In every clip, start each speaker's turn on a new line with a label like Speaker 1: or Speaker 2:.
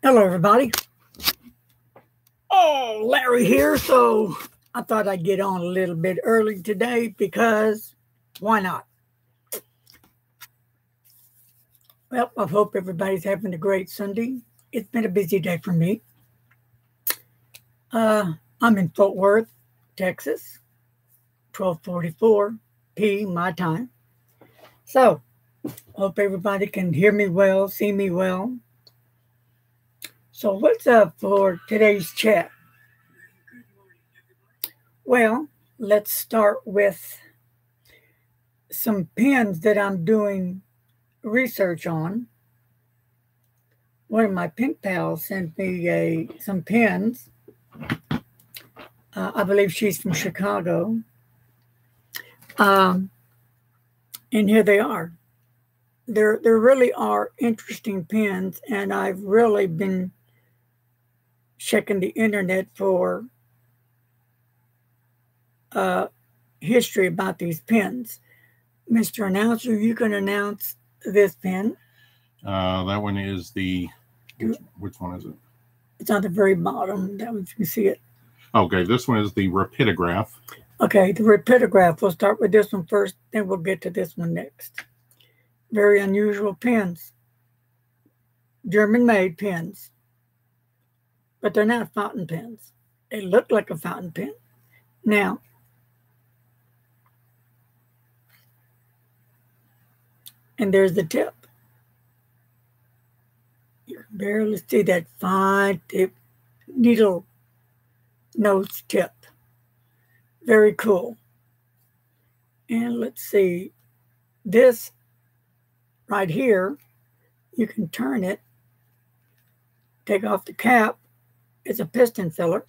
Speaker 1: Hello, everybody. Oh, Larry here. So I thought I'd get on a little bit early today because why not? Well, I hope everybody's having a great Sunday. It's been a busy day for me. I'm in Fort Worth, Texas, 12:44 p. my time. So hope everybody can hear me well, see me well. So what's up for today's chat? Well, let's start with some pens that I'm doing research on. One of my pen pals sent me some pens. I believe she's from Chicago. And here they are. There really are interesting pens, and I've really been checking the internet for history about these pens. Mr. Announcer, you can announce this pen.
Speaker 2: That one is the, which one is it?
Speaker 1: It's on the very bottom. That way you can see it.
Speaker 2: Okay, this one is the Rapidograph.
Speaker 1: Okay, the Rapidograph. We'll start with this one first, then we'll get to this one next. Very unusual pens. German-made pens. But they're not fountain pens. They look like a fountain pen. Now, and there's the tip. You can barely see that fine tip, needle nose tip. Very cool. And let's see, this right here, you can turn it, take off the cap. It's a piston filler.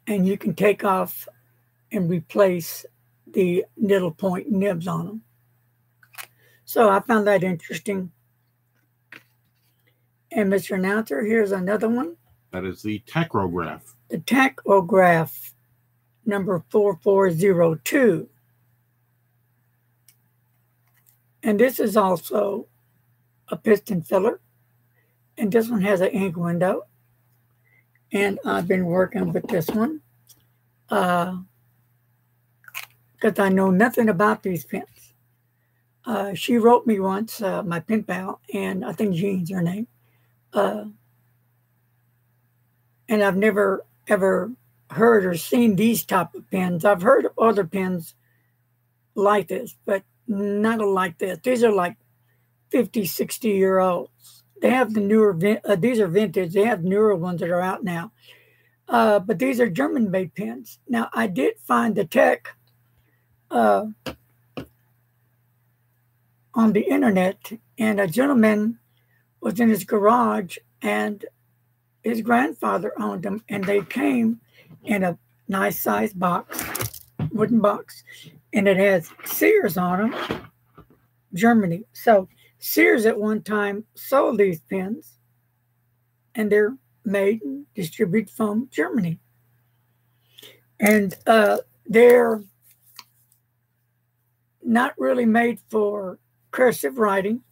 Speaker 1: And you can take off and replace the needle point nibs on them. So I found that interesting. And Mr. Announcer, here's another one.
Speaker 2: That is the Tachrograph.
Speaker 1: The Tachrograph number 4402. And this is also a piston filler. And this one has an ink window. And I've been working with this one because I know nothing about these pens. She wrote me once, my pen pal, and I think Jean's her name. And I've never, ever heard or seen these type of pens. I've heard of other pens like this, but not like this. These are like 50, 60-year-olds. They have the newer, these are vintage. They have newer ones that are out now. But these are German-made pens. Now, I did find the tech on the internet, and a gentleman was in his garage, and his grandfather owned them, and they came in a nice size box, wooden box, and it has Sears on them, Germany. So Sears at one time sold these pens, and they're made and distributed from Germany. And they're not really made for cursive writing.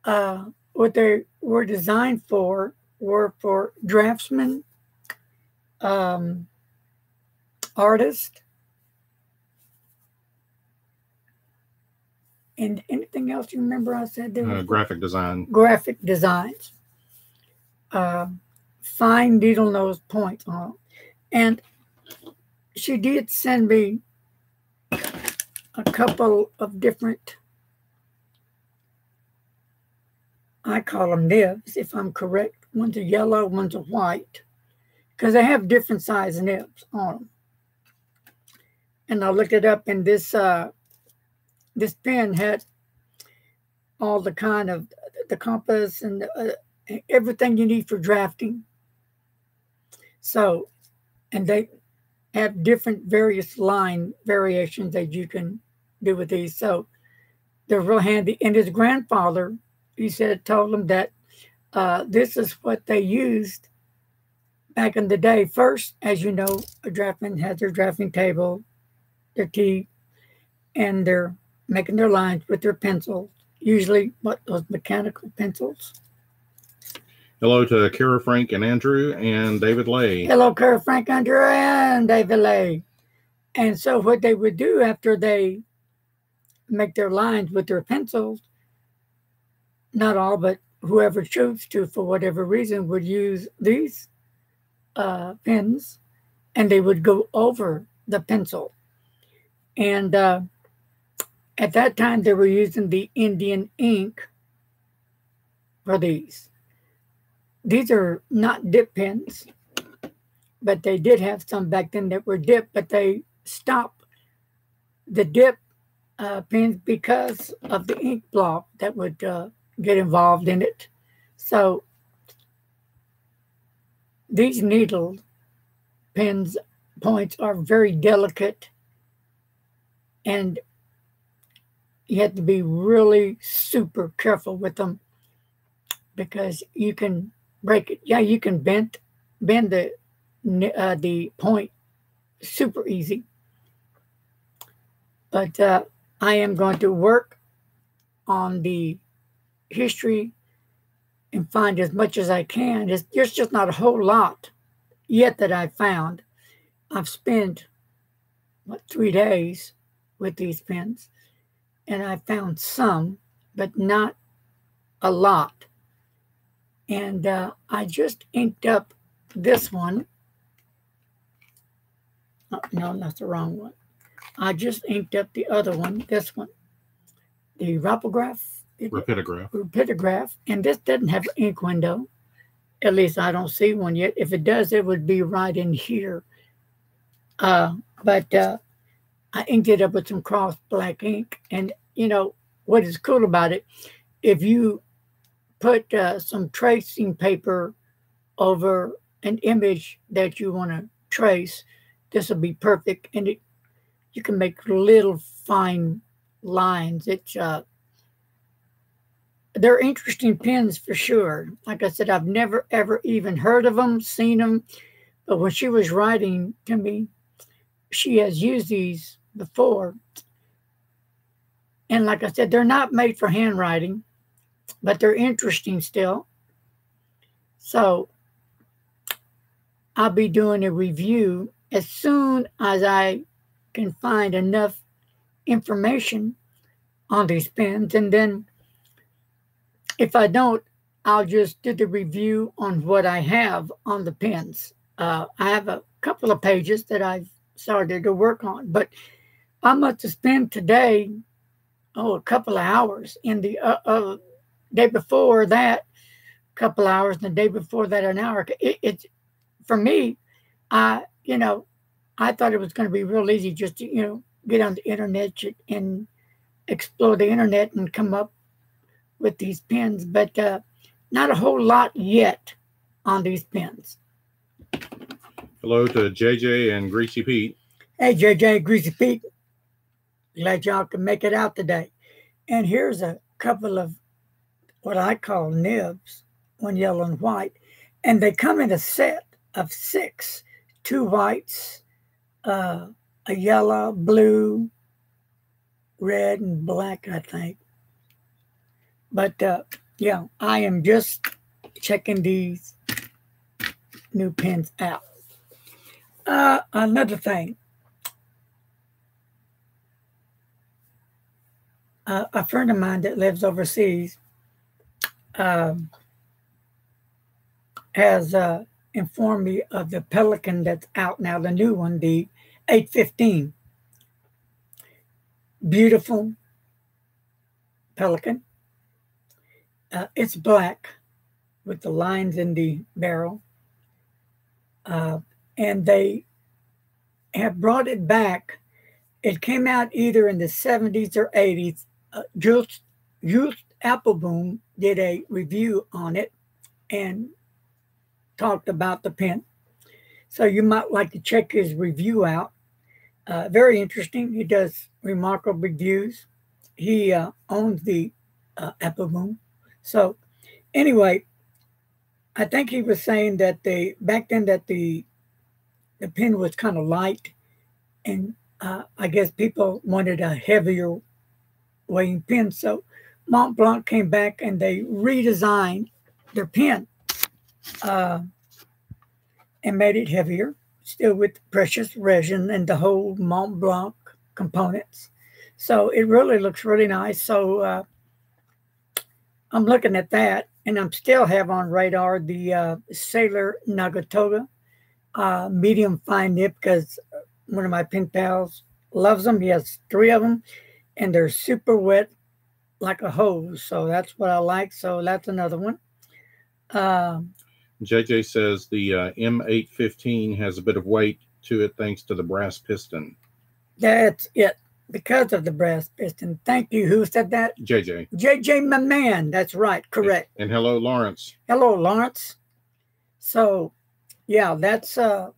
Speaker 1: What they were designed for were for draftsmen, artists, and anything else you remember I said there?
Speaker 2: Graphic design.
Speaker 1: Graphic designs. Fine needle nose points on them. And she did send me a couple of different, I call them nibs, if I'm correct. One's a yellow, one's a white, because they have different size nibs on them. And I looked it up, and this pen had all the kind of the compass and everything you need for drafting. So, and they have different various line variations that you can do with these. So they're real handy. And his grandfather, he said, told him that this is what they used back in the day. First, as you know, a draftman has their drafting table, their key, and they're making their lines with their pencils. usually what those mechanical pencils.
Speaker 2: Hello to Kara, Frank, and Andrew, and David Lay.
Speaker 1: Hello, Kara, Frank, Andrew, and David Lay. And so what they would do after they make their lines with their pencils, not all, but whoever chose to, for whatever reason, would use these pens, and they would go over the pencil. And at that time, they were using the Indian ink for these. These are not dip pens, but they did have some back then that were dip, but they stopped the dip pens because of the ink block that would get involved in it. So these needle pens points are very delicate, and you have to be really super careful with them because you can break it. Yeah, you can bend the point super easy. But I am going to work on the history and find as much as I can. There's just not a whole lot yet that I've found. I've spent 3 days with these pens, and I found some, but not a lot. And I just inked up this one. Oh, no, that's the wrong one. I just inked up the other one, this one, the Rapidograph, and this doesn't have an ink window. At least I don't see one yet. If it does, it would be right in here. But I inked it up with some cross black ink. And, you know, what is cool about it, if you put some tracing paper over an image that you want to trace, this will be perfect. And you can make little fine lines. They're interesting pens for sure. Like I said, I've never, ever even heard of them, seen them. But when she was writing to me, she has used these before. And like I said, they're not made for handwriting, but they're interesting still. So I'll be doing a review as soon as I can find enough information on these pens. And then if I don't, I'll just do the review on what I have on the pens. I have a couple of pages that I've started to work on, but I must have spent today, a couple of hours. In the day before that, a couple of hours, and the day before that, an hour. It's for me, I thought it was going to be real easy just to, get on the internet and explore the internet and come up with these pens, but not a whole lot yet on these pens.
Speaker 2: Hello to JJ and Greasy Pete.
Speaker 1: Hey, JJ, Greasy Pete. Glad y'all can make it out today. And here's a couple of what I call nibs, one yellow and white. And they come in a set of 6, 2 whites, a yellow, blue, red, and black, I think. But yeah, I am just checking these new pens out. Another thing. A friend of mine that lives overseas has informed me of the Pelikan that's out now, the new one, the 815. Beautiful Pelikan. It's black with the lines in the barrel. And they have brought it back. It came out either in the 70s or 80s. Joost Appelboom did a review on it and talked about the pen. So you might like to check his review out. Very interesting. He does remarkable reviews. He owns the Appelboom. So anyway, I think he was saying that back then that the pen was kind of light, and I guess people wanted a heavier weighing pen. So Mont Blanc came back and they redesigned their pen and made it heavier, still with precious resin and the whole Mont Blanc components. So it really looks really nice. So I'm looking at that, and I'm still have on radar the Sailor Nagatoga medium fine nib, because one of my pen pals loves them. He has 3 of them, and they're super wet like a hose. So that's what I like. So that's another one.
Speaker 2: JJ says the M815 has a bit of weight to it thanks to the brass piston.
Speaker 1: That's it. Because of the brass piston. Thank you. Who said that?
Speaker 2: JJ.
Speaker 1: JJ, my man. That's right. Correct.
Speaker 2: And hello, Lawrence.
Speaker 1: Hello, Lawrence. So, yeah, that's what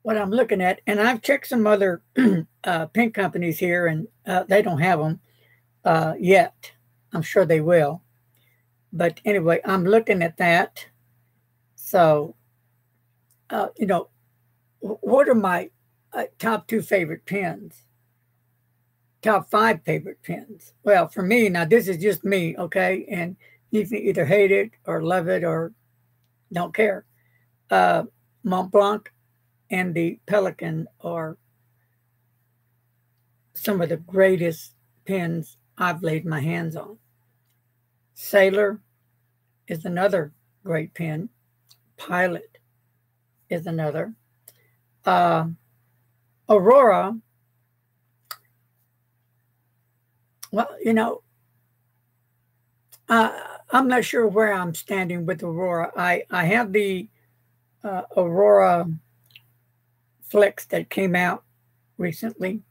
Speaker 1: I'm looking at. And I've checked some other pen companies here, and they don't have them yet. I'm sure they will. But anyway, I'm looking at that. So, what are my top 2 favorite pens? Top 5 favorite pens. Well, for me, now this is just me, okay? And you can either hate it or love it or don't care. Mont Blanc and the Pelikan are some of the greatest pens I've laid my hands on. Sailor is another great pen. Pilot is another. Aurora, well, I'm not sure where I'm standing with Aurora. I have the Aurora Flex that came out recently,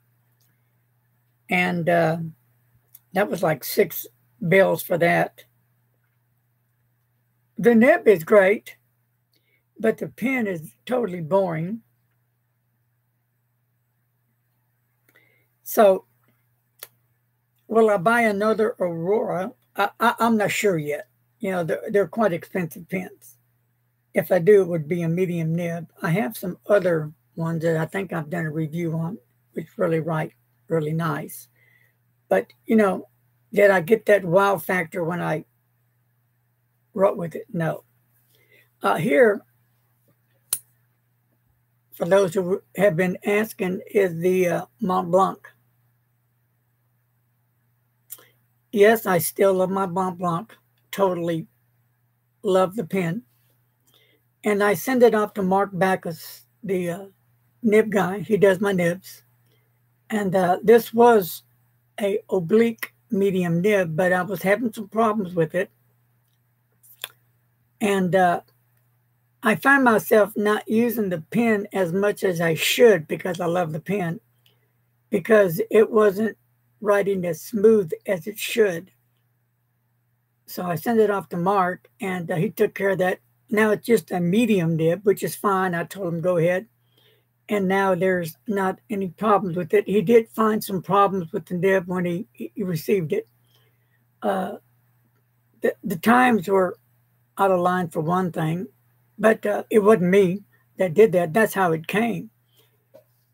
Speaker 1: and that was like $6 for that. The nib is great, but the pen is totally boring. So, will I buy another Aurora? I'm not sure yet. They're quite expensive pens. If I do, it would be a medium nib. I have some other ones that I think I've done a review on, which really write really nice. But, did I get that wow factor when I wrote with it? No. Here, for those who have been asking, is the Mont Blanc. Yes, I still love my Mont Blanc. Totally love the pen. And I send it off to Mark Backus, the nib guy. He does my nibs. And this was a oblique medium nib, but I was having some problems with it. And I find myself not using the pen as much as I should because I love the pen, because it wasn't writing as smooth as it should. So I sent it off to Mark, and he took care of that. Now it's just a medium nib, which is fine. I told him go ahead. And now there's not any problems with it. He did find some problems with the nib when he received it. The times were out of line for one thing, but it wasn't me that did that. That's how it came.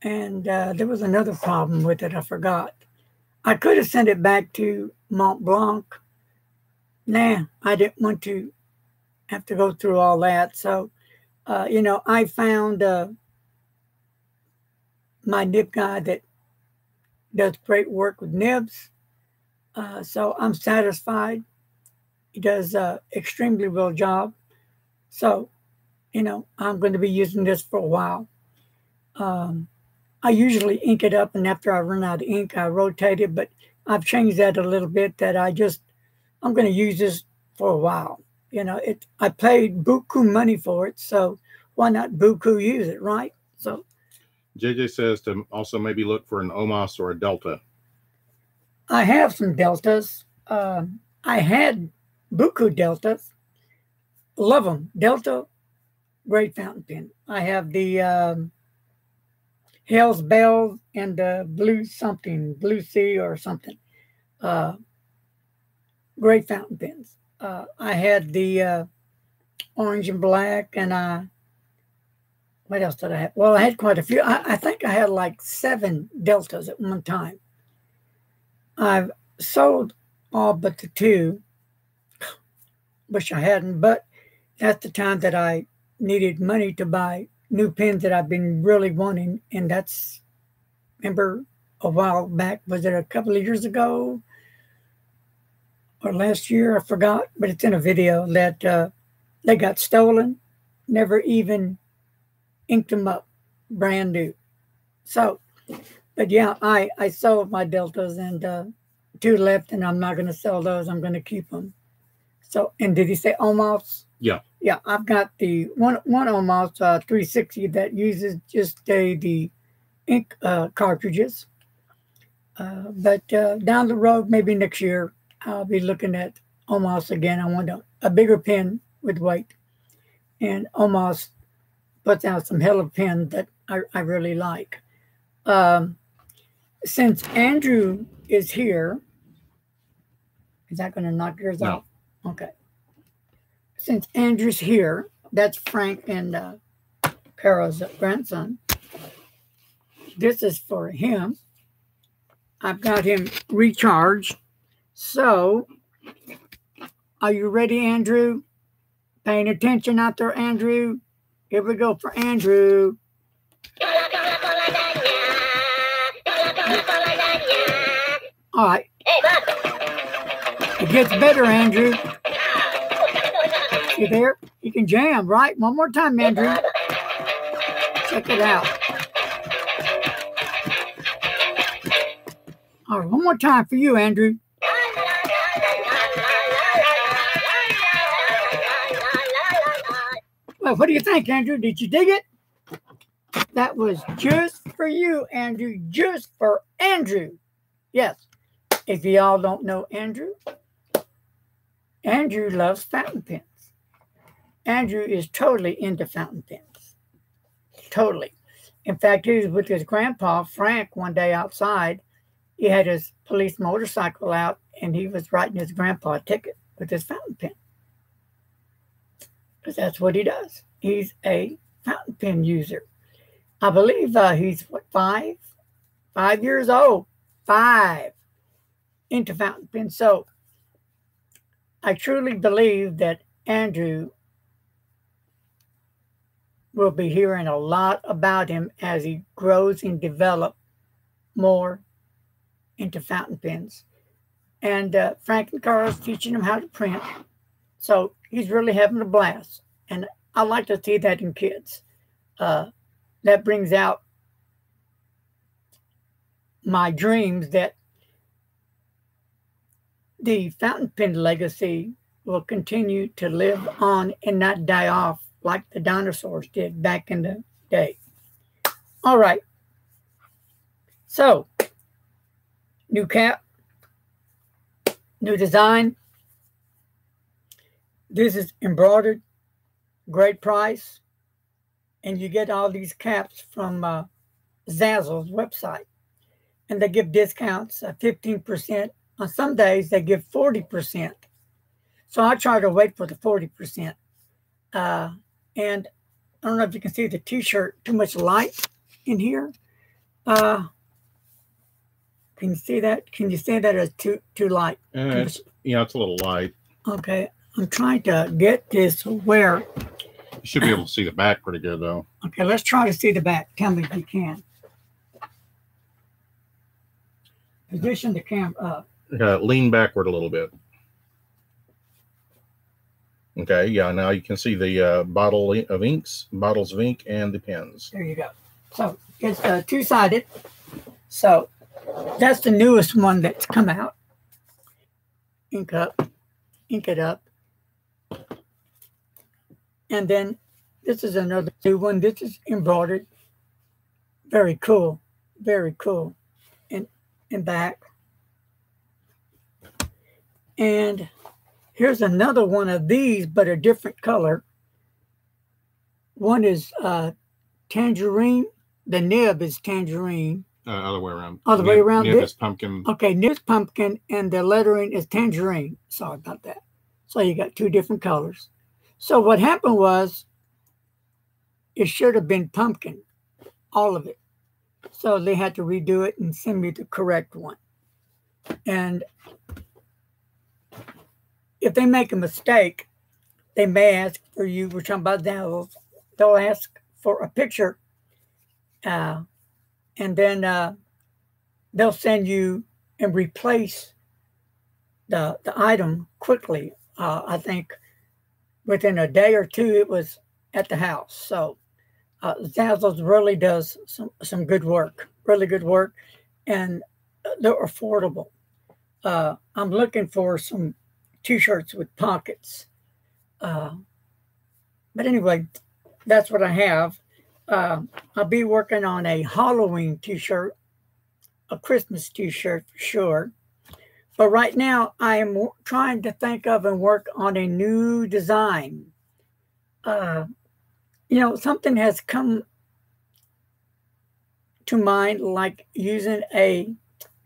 Speaker 1: And there was another problem with it. I forgot. I could have sent it back to Mont Blanc. Nah, I didn't want to have to go through all that. So, I found my nib guy that does great work with nibs. So I'm satisfied. He does extremely well job. So, I'm going to be using this for a while. I usually ink it up, and after I run out of ink, I rotate it, but I've changed that a little bit that I'm going to use this for a while. I paid buku money for it, so why not buku use it, right? So
Speaker 2: JJ says to also maybe look for an Omas or a Delta.
Speaker 1: I have some Deltas. I had buku Deltas. Love them. Delta, great fountain pen. I have the Hell's Bells and the Blue Sea or something. Great fountain pens. I had the orange and black, and what else did I have? Well, I had quite a few. I think I had like 7 Deltas at one time. I've sold all but the two. Wish I hadn't, but that's the time that I needed money to buy new pens that I've been really wanting. And that's, remember a while back, was it a couple of years ago or last year? I forgot, but it's in a video that they got stolen, never even inked them up, brand new. So, but yeah, I sold my Deltas and two left, and I'm not going to sell those. I'm going to keep them. So, and did he say Omos?
Speaker 2: Yeah.
Speaker 1: Yeah, I've got the one Omos 360 that uses just the ink cartridges. But down the road, maybe next year, I'll be looking at Omos again. I want a bigger pen with weight. And Omos puts out some hell of pens that I really like. Since Andrew is here, is that going to knock yours off? Okay. Since Andrew's here, that's Frank and Kara's grandson. This is for him. I've got him recharged. So, are you ready, Andrew? Paying attention out there, Andrew? Here we go for Andrew. All right. It gets better, Andrew. See there? You can jam, right? One more time, Andrew. Check it out. All right, one more time for you, Andrew. Well, what do you think, Andrew? Did you dig it? That was just for you, Andrew. Just for Andrew. Yes. If y'all don't know Andrew, Andrew loves fountain pens. Andrew is totally into fountain pens. Totally. In fact, he was with his grandpa, Frank, one day outside. He had his police motorcycle out, and he was writing his grandpa a ticket with his fountain pen. Because that's what he does. He's a fountain pen user. I believe he's, what, 5 years old. 5 into fountain pens. So I truly believe that Andrew will be hearing a lot about him as he grows and develops more into fountain pens. And Frank and Carl's teaching him how to print. So he's really having a blast. And I like to see that in kids. That brings out my dreams that the fountain pen legacy will continue to live on and not die off like the dinosaurs did back in the day. All right. So, new cap, new design. This is embroidered, great price. And you get all these caps from Zazzle's website. And they give discounts, 15%. On some days, they give 40%. So I try to wait for the 40%. And I don't know if you can see the t-shirt, too much light in here. Can you see that? Can you see that as too light?
Speaker 2: Yeah, it's a little light.
Speaker 1: Okay, I'm trying to get this where.
Speaker 2: You should be able to see the back pretty good, though.
Speaker 1: Okay, let's try to see the back. Tell me if you can. Position the camera up.
Speaker 2: Lean backward a little bit. Okay, yeah, now you can see the bottles of ink, and the pens.
Speaker 1: There you go. So it's two-sided. So that's the newest one that's come out. Ink it up. And then this is another new one. This is embroidered. Very cool. Very cool. And back. And here's another one of these, but a different color. One is tangerine. The nib is tangerine.
Speaker 2: Other way around.
Speaker 1: Other way around.
Speaker 2: Nib is pumpkin.
Speaker 1: Okay, nib is pumpkin, and the lettering is tangerine. Sorry about that. So you got two different colors. So what happened was, it should have been pumpkin, all of it. So they had to redo it and send me the correct one. And if they make a mistake, they may ask for you. We're talking about Dazzles. They'll ask for a picture, and then they'll send you and replace the item quickly. I think within a day or two, it was at the house. So Zazzles really does some good work, really good work, and they're affordable. I'm looking for some T-shirts with pockets. But anyway, that's what I have. I'll be working on a Halloween T-shirt, a Christmas T-shirt for sure. But right now, I am trying to think of and work on a new design. Something has come to mind, like using a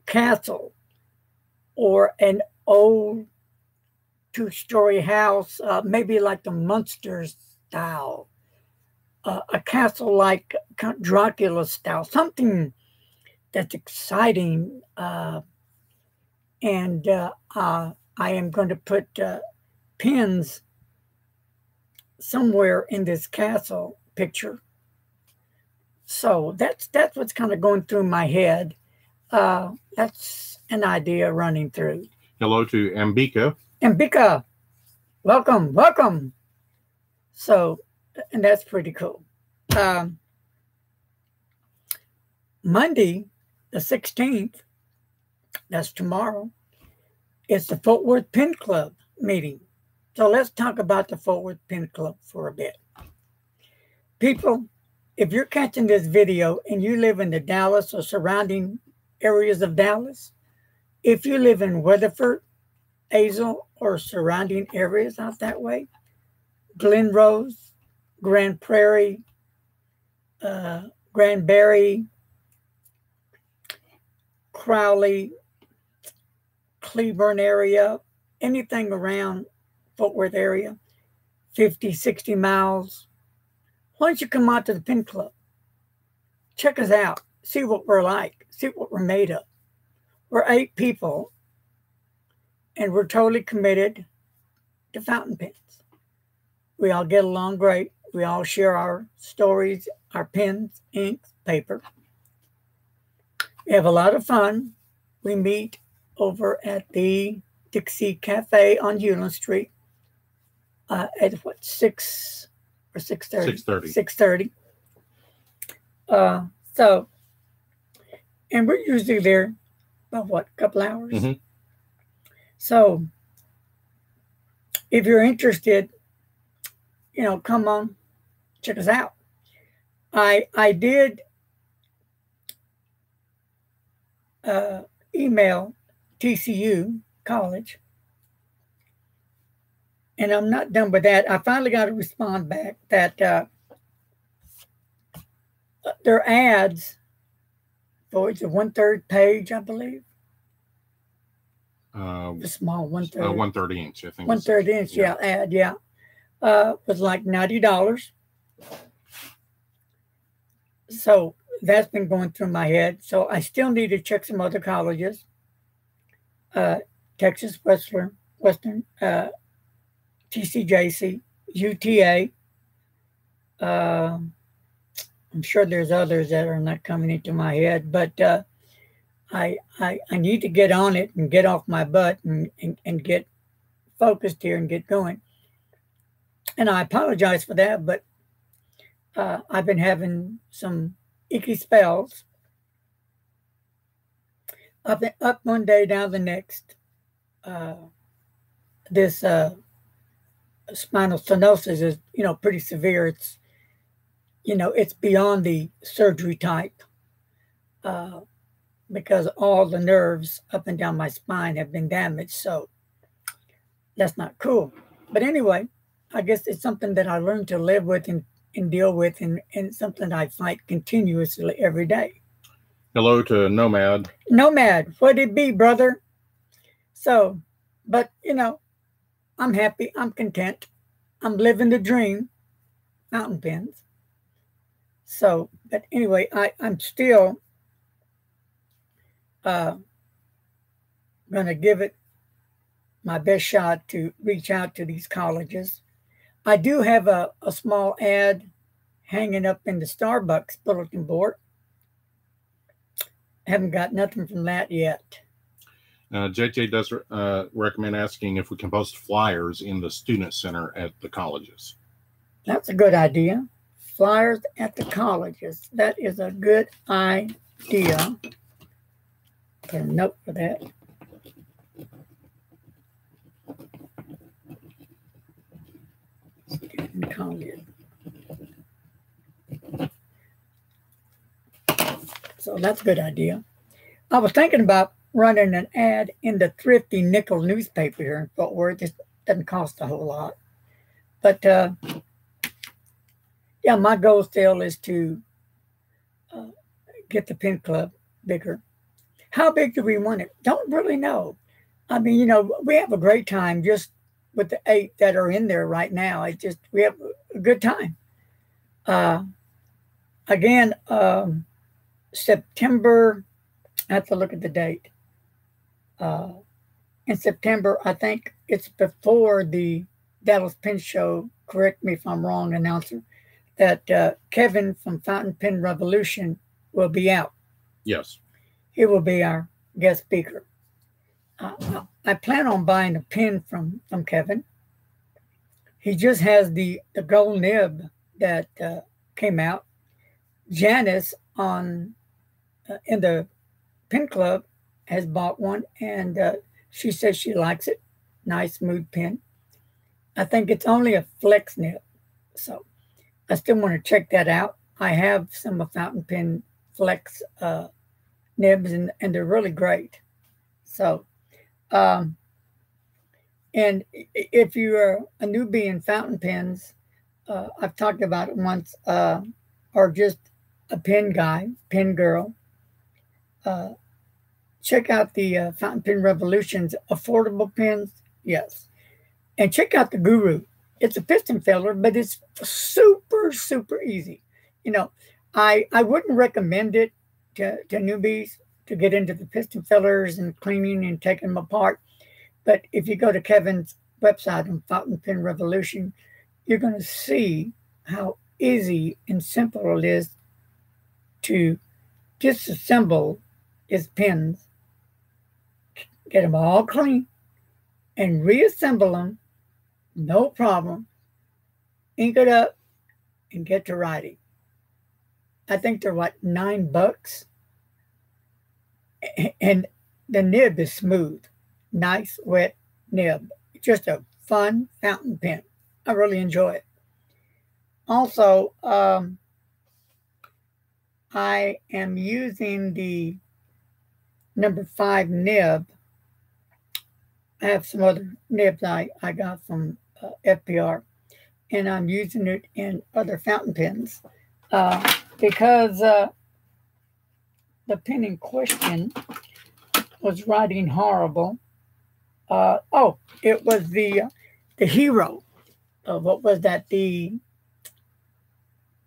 Speaker 1: castle or an old two-story house, maybe like the Munster style, a castle like Dracula style, something that's exciting. And I am going to put pins somewhere in this castle picture. So that's what's kind of going through my head. That's an idea running through.
Speaker 2: Hello to Ambika.
Speaker 1: Ambika, welcome. So, and that's pretty cool. Monday, the 16th, that's tomorrow, it's the Fort Worth Pen Club meeting. So let's talk about the Fort Worth Pen Club for a bit. People, if you're catching this video and you live in the Dallas or surrounding areas of Dallas, if you live in Weatherford, Azle, or surrounding areas out that way, Glen Rose, Grand Prairie, Granbury, Crowley, Cleburne area, anything around Fort Worth area, 50, 60 miles. Why don't you come out to the Pen Club? Check us out. See what we're like. See what we're made of. We're 8 people, and we're totally committed to fountain pens. We all get along great. We all share our stories, our pens, inks, paper. We have a lot of fun. We meet over at the Dixie Cafe on Hewlin Street at 6 or 6:30? 6:30. So, and we're usually there about a couple hours. Mm-hmm. So, if you're interested, come on, check us out. I did email TCU College, and I'm not done with that. I finally got a response back that their ads for it's a 1/3 page, I believe. The small 1/3.
Speaker 2: 1/3 inch, I think.
Speaker 1: 1/3 inch, yeah, ad, yeah. Was like $90. So that's been going through my head. So I still need to check some other colleges. Texas Western, TCJC, UTA. I'm sure there's others that are not coming into my head, but I need to get on it and get off my butt and get focused here and get going. And I apologize for that, but I've been having some icky spells. I've been up one day, down the next. This spinal stenosis is, pretty severe. It's, it's beyond the surgery type because all the nerves up and down my spine have been damaged. So that's not cool. But anyway, I guess it's something that I learned to live with and deal with, and something I fight continuously every day.
Speaker 2: Hello to Nomad.
Speaker 1: Nomad, what it be, brother? So, but, I'm happy. I'm content. I'm living the dream. Fountain pens. So, but anyway, I'm still going to give it my best shot to reach out to these colleges. I do have a small ad hanging up in the Starbucks bulletin board. Haven't got nothing from that yet.
Speaker 2: JJ does recommend asking if we can post flyers in the student center at the colleges.
Speaker 1: That's a good idea. Flyers at the colleges. That is a good idea. Put a note for that. Student college. So that's a good idea. I was thinking about running an ad in the Thrifty Nickel newspaper here in Fort Worth. It doesn't cost a whole lot. But yeah, my goal still is to get the pen club bigger. How big do we want it? Don't really know. I mean, you know, we have a great time just with the 8 that are in there right now. We have a good time. Again, September, I have to look at the date. In September, I think it's before the Dallas Pen Show, correct me if I'm wrong, announcer, that Kevin from Fountain Pen Revolution will be out.
Speaker 2: Yes.
Speaker 1: He will be our guest speaker. I plan on buying a pen from Kevin. He just has the gold nib that came out. Janice in the pen club has bought one, and she says she likes it. Nice, smooth pen. I think it's only a flex nib, so I still want to check that out. I have some Fountain Pen flex nibs, and they're really great. So, and if you are a newbie in fountain pens, I've talked about it once, or just a pen guy, pen girl, check out the Fountain Pen Revolution's affordable pens. Yes. And check out the Guru. It's a piston filler, but it's super, super easy. You know, I wouldn't recommend it to newbies to get into the piston fillers and cleaning and taking them apart. But if you go to Kevin's website on Fountain Pen Revolution, you're going to see how easy and simple it is to disassemble his pens, get them all clean, and reassemble them, no problem, ink it up, and get to writing. I think they're what, $9? And the nib is smooth, nice, wet nib. Just a fun fountain pen. I really enjoy it. Also, I am using the number 5 nib. I have some other nibs I got from FPR, and I'm using it in other fountain pens because the pen in question was writing horrible. It was the Hero. What was that? The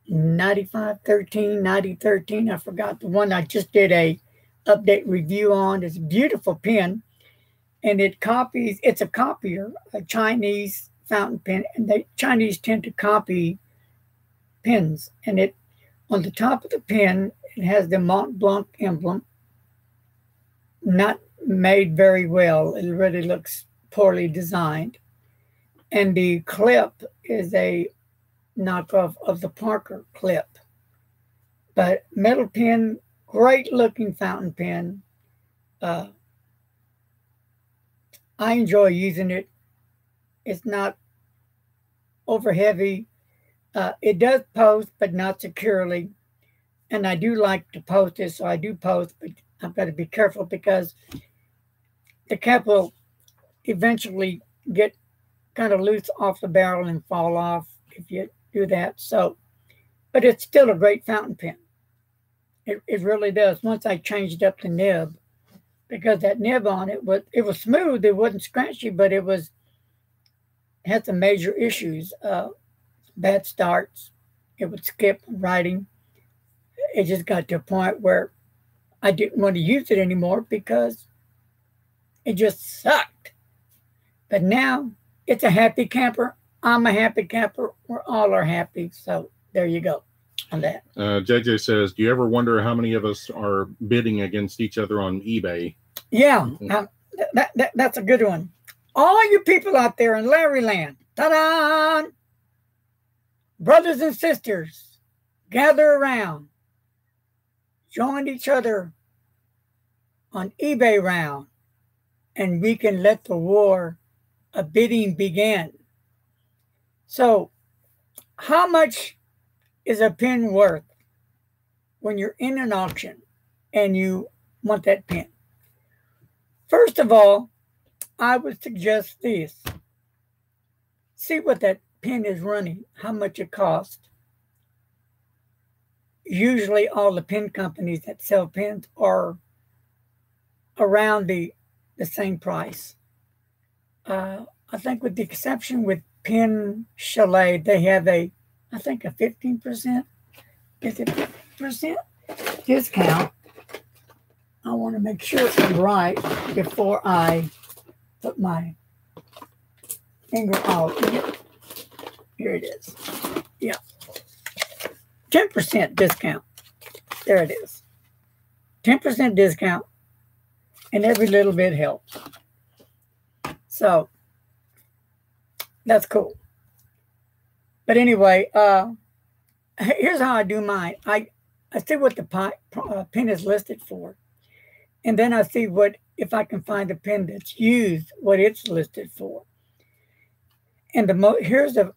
Speaker 1: 9513, 9013. I forgot the one I just did a update review on. It's a beautiful pen, and it's a copier, a Chinese fountain pen, and the Chinese tend to copy pens. And it on the top of the pen, it has the Mont Blanc emblem. Not made very well. It really looks poorly designed. And the clip is a knockoff of the Parker clip. But metal pen, great looking fountain pen. I enjoy using it. It's not over heavy. It does post, but not securely. And I do like to post it, so I do post, but I've got to be careful because the cap will eventually get kind of loose off the barrel and fall off if you do that. So, but it's still a great fountain pen. It really does. Once I changed up the nib, because that nib on it was smooth, it wasn't scratchy, but it had some major issues. Bad starts. It would skip writing. It just got to a point where I didn't want to use it anymore because it just sucked. But now it's a happy camper. I'm a happy camper. We're all are happy. So there you go on that.
Speaker 2: JJ says, do you ever wonder how many of us are bidding against each other on eBay?
Speaker 1: Yeah, that's a good one. All you people out there in Larry Land, ta-da! Brothers and sisters, gather around. Join each other on eBay round, and we can let the war of bidding begin. So, how much is a pin worth when you're in an auction and you want that pin? First of all, I would suggest this. See what that pin is running, how much it costs. Usually all the pin companies that sell pins are around the same price. I think with the exception with Pin Chalet, they have I think a 15%, is it 50% discount. I want to make sure I'm right before I put my finger out. Here it is. Yeah. 10% discount. There it is. 10% discount. And every little bit helps. So that's cool. But anyway, here's how I do mine. I see what the pin is listed for. And then I see if I can find a pin that's used, what it's listed for. And here's the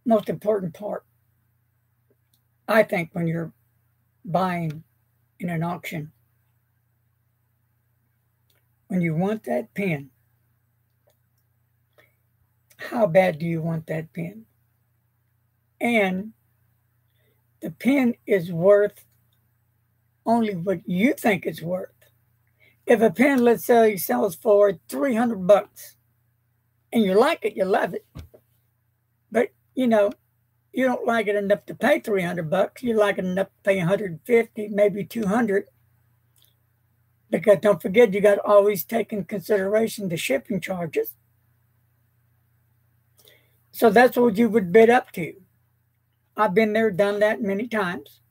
Speaker 1: most important part. I think when you're buying in an auction, when you want that pin, how bad do you want that pin? And the pin is worth only what you think it's worth. If a pin, let's say, sells for $300 and you like it, you love it, but you don't like it enough to pay $300. You like it enough to pay $150, maybe $200. Because don't forget, you got to always take in consideration the shipping charges. So that's what you would bid up to. I've been there, done that many times.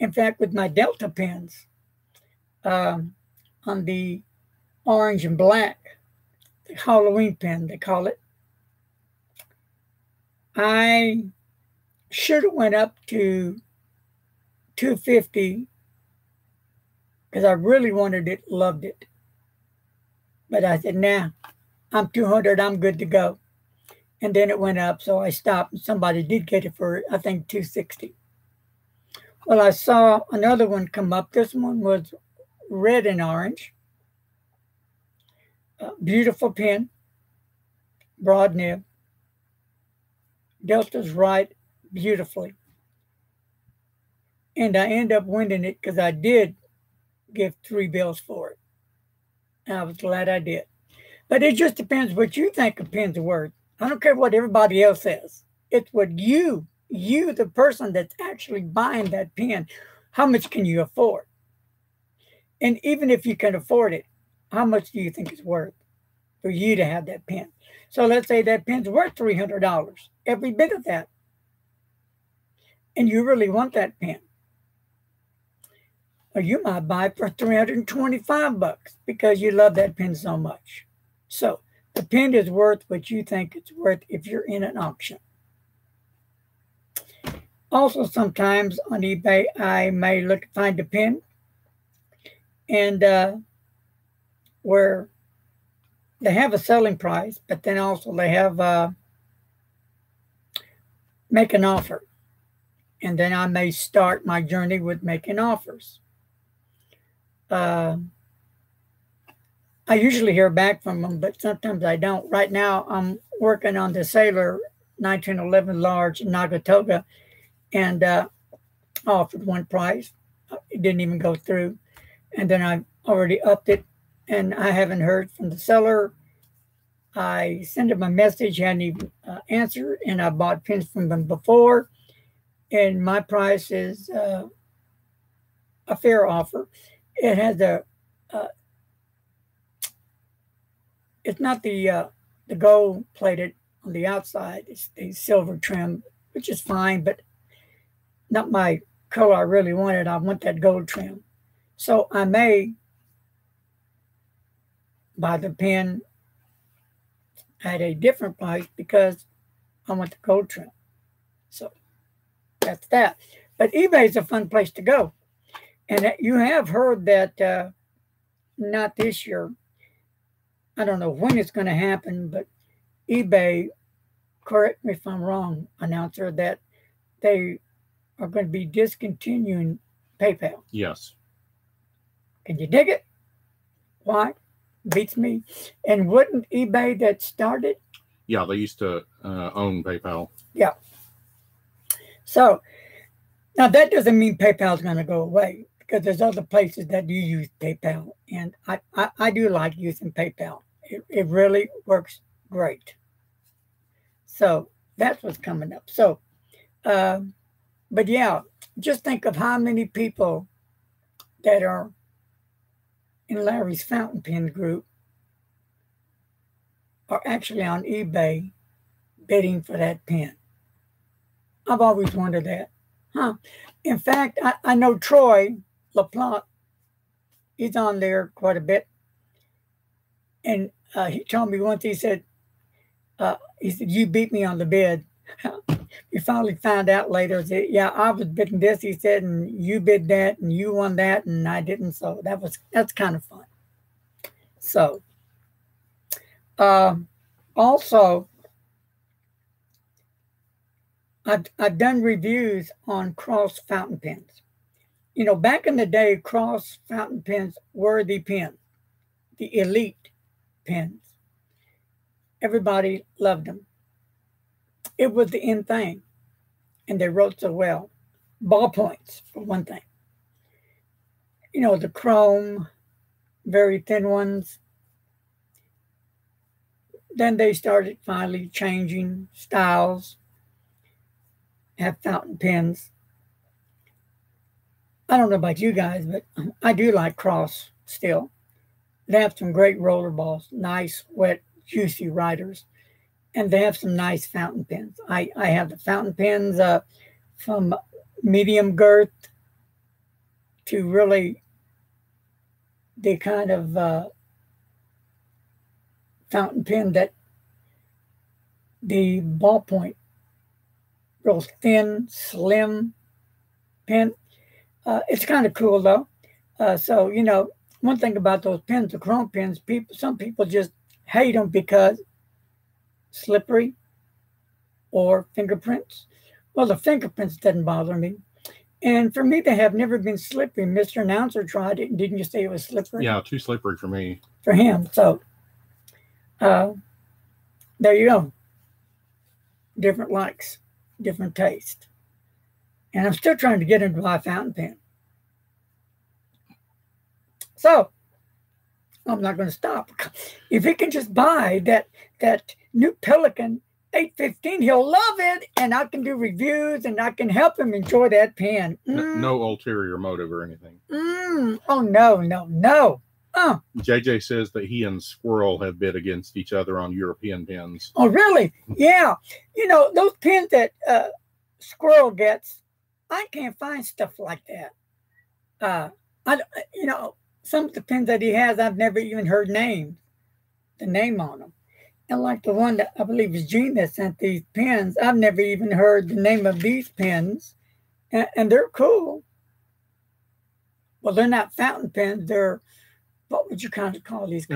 Speaker 1: In fact, with my Delta pins, on the orange and black, the Halloween pin, they call it, I should have went up to $250 because I really wanted it, loved it. But I said, nah, I'm $200, I'm good to go. And then it went up, so I stopped. And somebody did get it for, I think, $260. Well, I saw another one come up. This one was red and orange. Beautiful pin, broad nib. Delta's right beautifully. And I ended up winning it because I did give 3 bills for it. And I was glad I did. But it just depends what you think a pin's worth. I don't care what everybody else says. It's what you, the person that's actually buying that pin, how much can you afford? And even if you can afford it, how much do you think it's worth for you to have that pin? So let's say that pin's worth $300, every bit of that. And you really want that pin. Or you might buy it for $325 because you love that pin so much. So the pin is worth what you think it's worth if you're in an auction. Also, sometimes on eBay, I may find a pin and where they have a selling price, but then also they have make an offer. And then I may start my journey with making offers. I usually hear back from them, but sometimes I don't. Right now, I'm working on the Sailor 1911 large Nagatoga, and offered one price. It didn't even go through. And then I already upped it, and I haven't heard from the seller. I sent him a message, hadn't even answered, and I bought pins from them before. And my price is a fair offer. It has It's not the gold plated on the outside. It's the silver trim, which is fine, but not my color I really wanted. I want that gold trim. So I may buy the pen at a different price because I want the gold trim. So that's that. But eBay is a fun place to go. And you have heard that not this year. I don't know when it's going to happen, but eBay, correct me if I'm wrong, announcer, that they are going to be discontinuing PayPal.
Speaker 2: Yes.
Speaker 1: Can you dig it? Why? Beats me. And wouldn't eBay that started?
Speaker 2: Yeah, they used to own PayPal.
Speaker 1: Yeah. So now that doesn't mean PayPal is going to go away, because there's other places that do use PayPal, and I do like using PayPal. It really works great. So that's what's coming up. So, but yeah, just think of how many people that are in Larry's fountain pen group are actually on eBay bidding for that pen. I've always wondered that. Huh. In fact, I know Troy LaPlante, he's on there quite a bit. And he told me once, he said, you beat me on the bid. We finally found out later that, yeah, I was bidding this, he said, and you bid that, and you won that, and I didn't. So that's kind of fun. So, also, I've done reviews on Cross fountain pens. You know, back in the day, Cross fountain pens were the pen, the elite pens. Everybody loved them. It was the in thing, and they wrote so well. Ballpoints, for one thing. You know, the chrome, very thin ones. Then they started finally changing styles, have fountain pens. I don't know about you guys, but I do like Cross still. They have some great roller balls, nice, wet, juicy writers, and they have some nice fountain pens. I have the fountain pens from medium girth to really the kind of fountain pen that the ballpoint, real thin, slim pen. It's kind of cool though. So, you know, one thing about those pens, the chrome pens, some people just hate them because slippery or fingerprints. Well, the fingerprints doesn't bother me. And for me, they have never been slippery. Mr. Announcer tried it, and didn't you say it was slippery?
Speaker 2: Yeah, too slippery for me.
Speaker 1: For him. So, there you go. Different likes, different taste. And I'm still trying to get him to buy a fountain pen. So, I'm not going to stop. If he can just buy that new Pelican 815, he'll love it, and I can do reviews, and I can help him enjoy that pen.
Speaker 2: No ulterior motive or anything.
Speaker 1: Oh, no.
Speaker 2: JJ says that he and Squirrel have bid against each other on European pens.
Speaker 1: Oh, really? Yeah. You know, those pens that Squirrel gets, I can't find stuff like that. You know, some of the pens that he has, I've never even heard the name on them. And like the one that I believe is Gene that sent these pens, I've never even heard the name of these pens, and they're cool. Well, they're not fountain pens. They're, what would you kind of call these?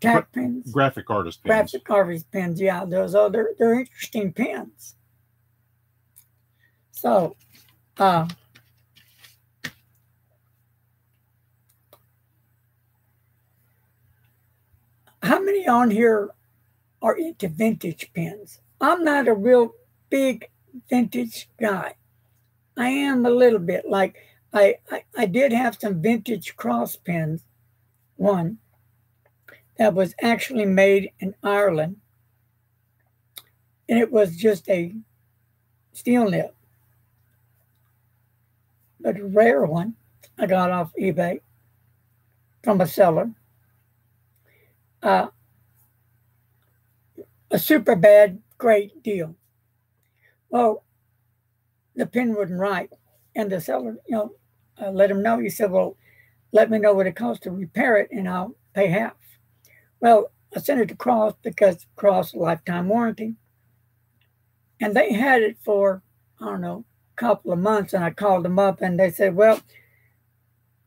Speaker 1: Tack pens?
Speaker 2: Graphic artist pens.
Speaker 1: Graphic artist pens, yeah. They're interesting pens. So, how many on here are into vintage pens? I'm not a real big vintage guy. I am a little bit. Like, I did have some vintage Cross pens. One that was actually made in Ireland, and it was just a steel nib, but a rare one I got off eBay from a seller. a super bad, great deal. Well, the pen wouldn't write, and the seller, let him know. He said, "Well, let me know what it costs to repair it, and I'll pay half." Well, I sent it to Cross because Cross lifetime warranty, and they had it for, I don't know, a couple of months. And I called them up, and they said, "Well,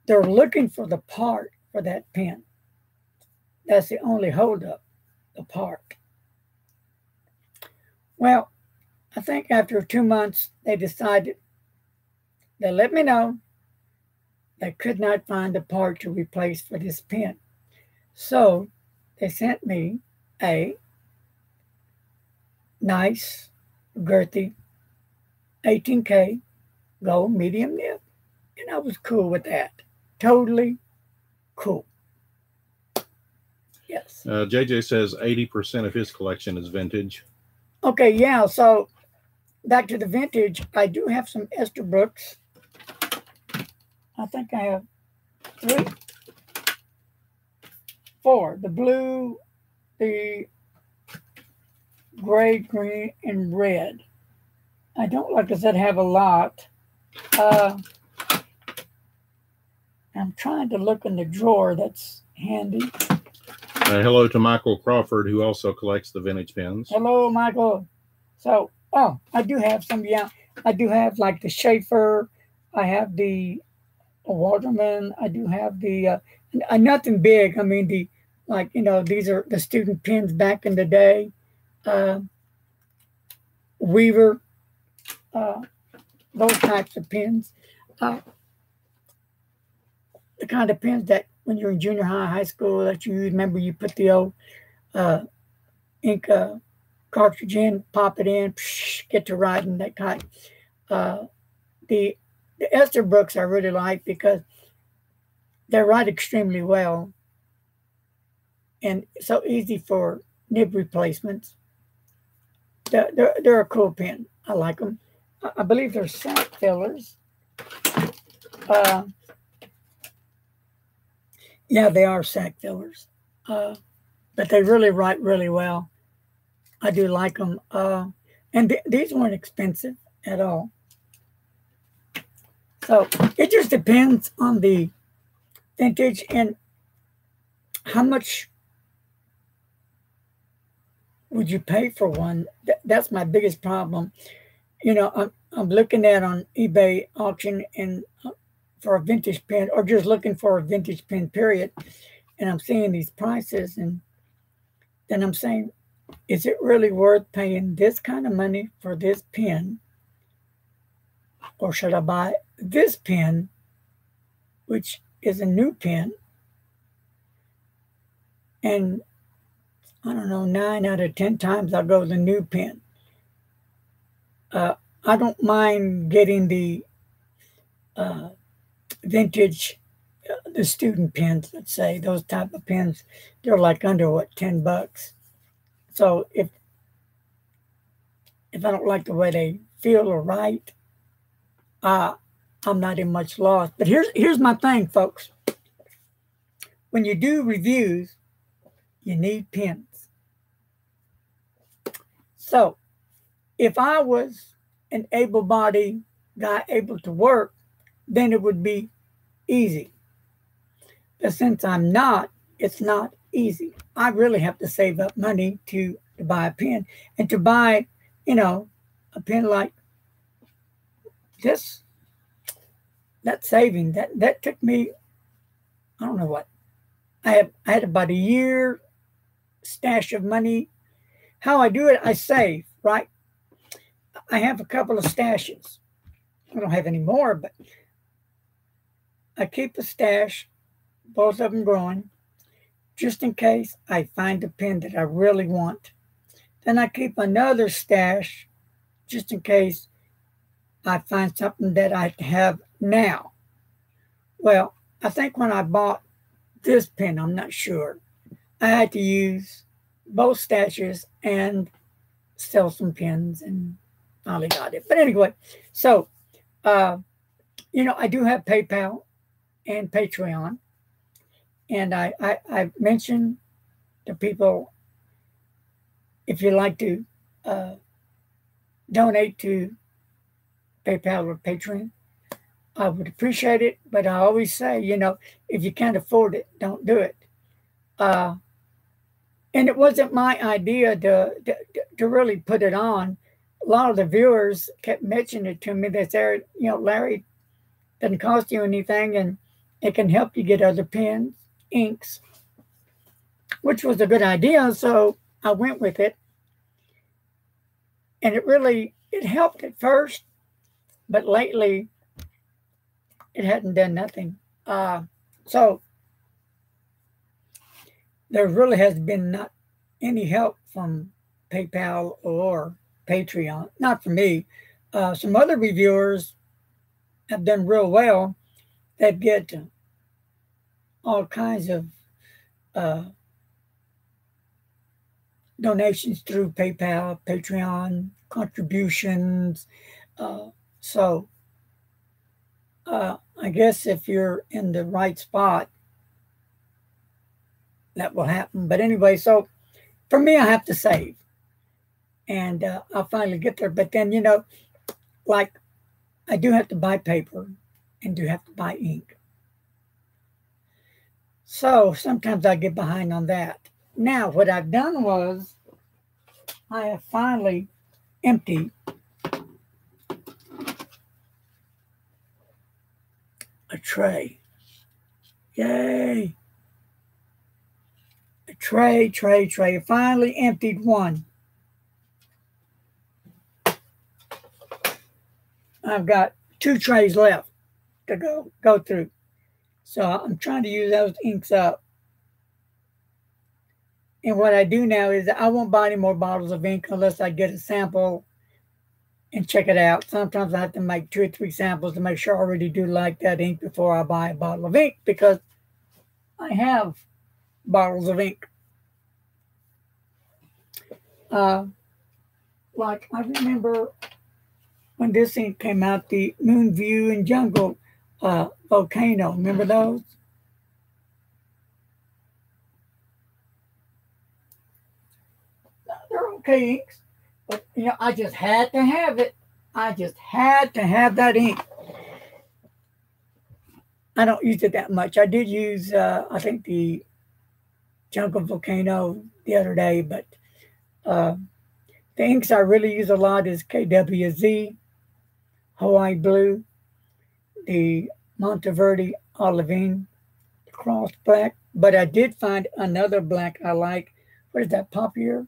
Speaker 1: they're looking for the part for that pen. That's the only holdup, the part." Well, I think after 2 months, they decided, they let me know they could not find the part to replace for this pen. So they sent me a nice, girthy 18K gold medium nib. And I was cool with that. Totally cool. Yes.
Speaker 2: JJ says 80% of his collection is vintage.
Speaker 1: Okay, yeah. So back to the vintage, I do have some Estabrooks. I think I have 3, 4. The blue, the gray, green, and red. I don't, like I said, have a lot. I'm trying to look in the drawer that's handy.
Speaker 2: Hello to Michael Crawford, who also collects the vintage pens.
Speaker 1: Hello, Michael. So, I do have some, yeah. I do have like the Schaefer. I have the Waterman. I do have the, nothing big. I mean, these are the student pens back in the day. Weaver, those types of pens. The kind of pens that when you're in junior high, high school, that you remember you put the old ink cartridge in, pop it in, get to writing, that kind. The Estabrooks I really like because they write extremely well and so easy for nib replacements. They're a cool pen. I like them. I believe they're sack fillers. Yeah, they are sack fillers. But they really write really well. I do like them. And these weren't expensive at all. So it just depends on the vintage and how much would you pay for one. That's my biggest problem. I'm looking at on eBay auction and for a vintage pen, or just looking for a vintage pen, period. And I'm seeing these prices, and then I'm saying, is it really worth paying this kind of money for this pen? Or should I buy this pen, which is a new pen? And I don't know, 9 out of 10 times I'll go with the new pen. I don't mind getting the vintage, the student pens, let's say, those type of pens. They're like under, $10. So if I don't like the way they feel or write, I'm not in much loss. But here's my thing, folks. When you do reviews, you need pens. So if I was an able-bodied guy able to work, then it would be easy. But since I'm not, it's not easy. I really have to save up money to buy a pen. And to buy, a pen like this, that saving, that took me, I don't know what. I had about a year stash of money. How I do it, I save, right? I have a couple of stashes. I don't have any more, but I keep a stash, both of them growing, just in case I find a pen that I really want. Then I keep another stash, just in case I find something that I have now. Well, I think when I bought this pen, I'm not sure, I had to use both stashes and sell some pens, and finally got it. But anyway, so, I do have PayPal and Patreon. And I mentioned to people if you like to donate to PayPal or Patreon, I would appreciate it. But I always say, if you can't afford it, don't do it. And it wasn't my idea to really put it on. A lot of the viewers kept mentioning it to me. They said, Larry, doesn't cost you anything, and it can help you get other pens, inks, which was a good idea. So I went with it. And it helped at first, but lately it hadn't done nothing. So there really has been not any help from PayPal or Patreon. Not for me. Some other reviewers have done real well. They get all kinds of donations through PayPal, Patreon, contributions. So I guess if you're in the right spot, that will happen. But anyway, so for me, I have to save. And I'll finally get there. But then, like I do have to buy paper and do have to buy ink. So sometimes I get behind on that. Now, what I've done was I have finally emptied a tray. Yay! A tray. I finally emptied one. I've got 2 trays left to go through. So I'm trying to use those inks up. And what I do now is I won't buy any more bottles of ink unless I get a sample and check it out. Sometimes I have to make 2 or 3 samples to make sure I really do like that ink before I buy a bottle of ink, because I have bottles of ink. Like I remember when this ink came out, the Moon View and Jungle Volcano. Remember those? They're okay inks, but I just had to have it. I just had to have that ink. I don't use it that much. I did use, I think, the Jungle Volcano the other day, but the inks I really use a lot is KWZ, Hawaii Blue, the Monteverde Olivine, the Cross Black. But I did find another black I like. What is that, Papier?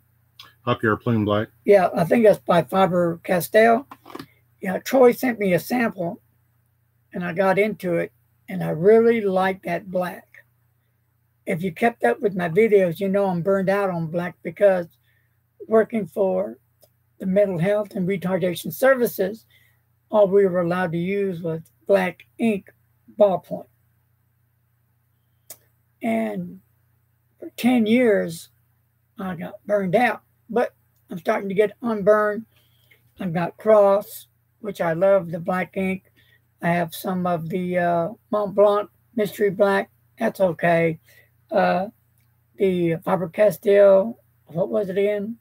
Speaker 2: Papier Plume Black.
Speaker 1: Yeah, I think that's by Faber-Castell. Yeah, Troy sent me a sample, and I got into it, and I really like that black. If you kept up with my videos, I'm burned out on black, because working for the mental health and retardation services, all we were allowed to use was black ink ballpoint. And for 10 years, I got burned out. But I'm starting to get unburned. I've got Cross, which I love, the black ink. I have some of the Mont Blanc Mystery Black. That's okay. The Faber-Castell, what was it again?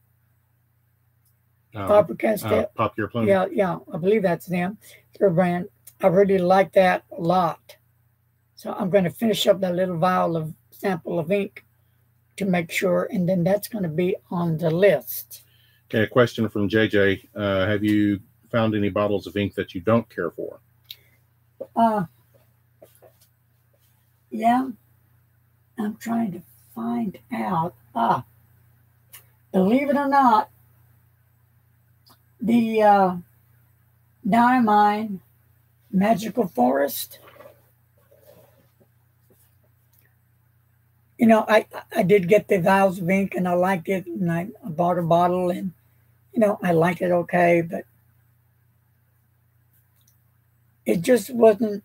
Speaker 1: Faber-Castell.
Speaker 2: Papier Plume.
Speaker 1: Yeah, I believe that's them. Their brand. I really like that a lot. So I'm going to finish up that little vial of sample of ink to make sure, and then that's going to be on the list.
Speaker 2: Okay, a question from JJ. Have you found any bottles of ink that you don't care for?
Speaker 1: Yeah. I'm trying to find out. Believe it or not, the Diamine Magical Forest. I did get the vials of ink, and I liked it, and I bought a bottle, and I liked it okay, but it just wasn't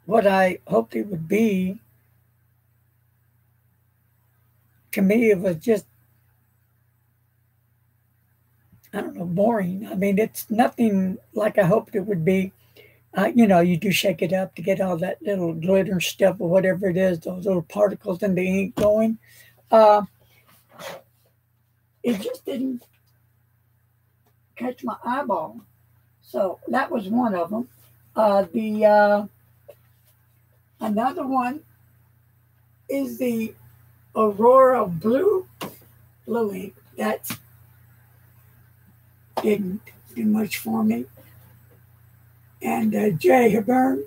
Speaker 1: what I hoped it would be. To me, it was just, I don't know, boring. I mean, it's nothing like I hoped it would be. You know, you do shake it up to get all that little glitter and stuff or whatever it is, those little particles in the ink going. Uh, it just didn't catch my eyeball. So that was one of them. Another one is the Aurora Blue ink. That didn't do much for me. And J. Herbern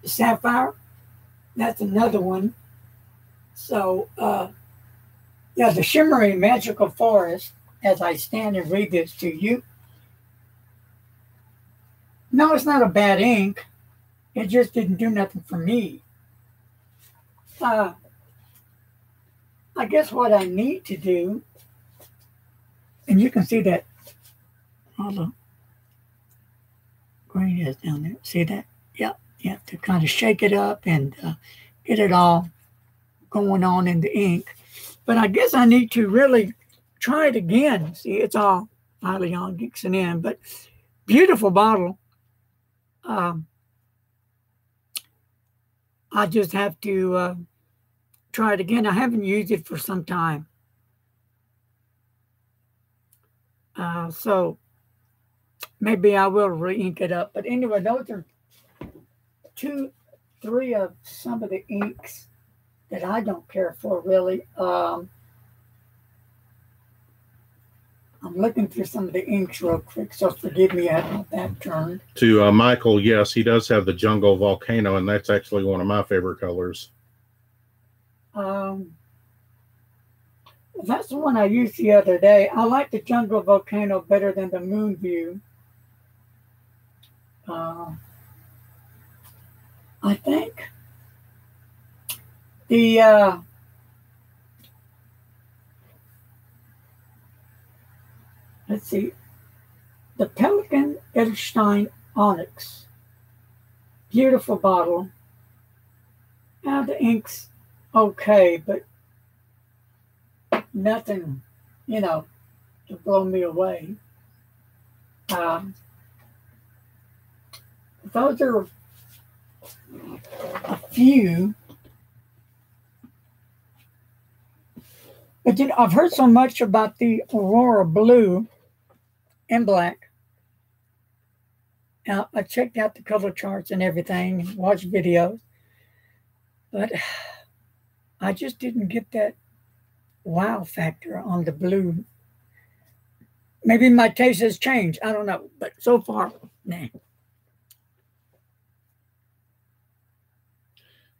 Speaker 1: Sapphire, that's another one. So, yeah, the Shimmery Magical Forest, as I stand and read this to you, no, it's not a bad ink. It just didn't do nothing for me. I guess what I need to do, and you can see that all the green is down there. See that? Yep. Yeah, to kind of shake it up and get it all going on in the ink. But I guess I need to really try it again. See, it's all finally on Dixon in, but beautiful bottle. I just have to try it again. I haven't used it for some time. So maybe I will re-ink it up. But anyway, those are 2, 3 of some of the inks that I don't care for, really. I'm looking through some of the inks real quick, so forgive me, I had my back turned.
Speaker 2: To Michael, yes, he does have the Jungle Volcano, and that's actually one of my favorite colors.
Speaker 1: That's the one I used the other day. I like the Jungle Volcano better than the Moon View. I think the let's see, the Pelikan Edelstein Onyx, beautiful bottle. Now the ink's okay, but nothing, you know, to blow me away. Those are a few. But you know, I've heard so much about the Aurora Blue and Black. Now, I checked out the color charts and everything, and watched videos, but I just didn't get that wow factor on the blue. Maybe my taste has changed. I don't know, but so far, nah.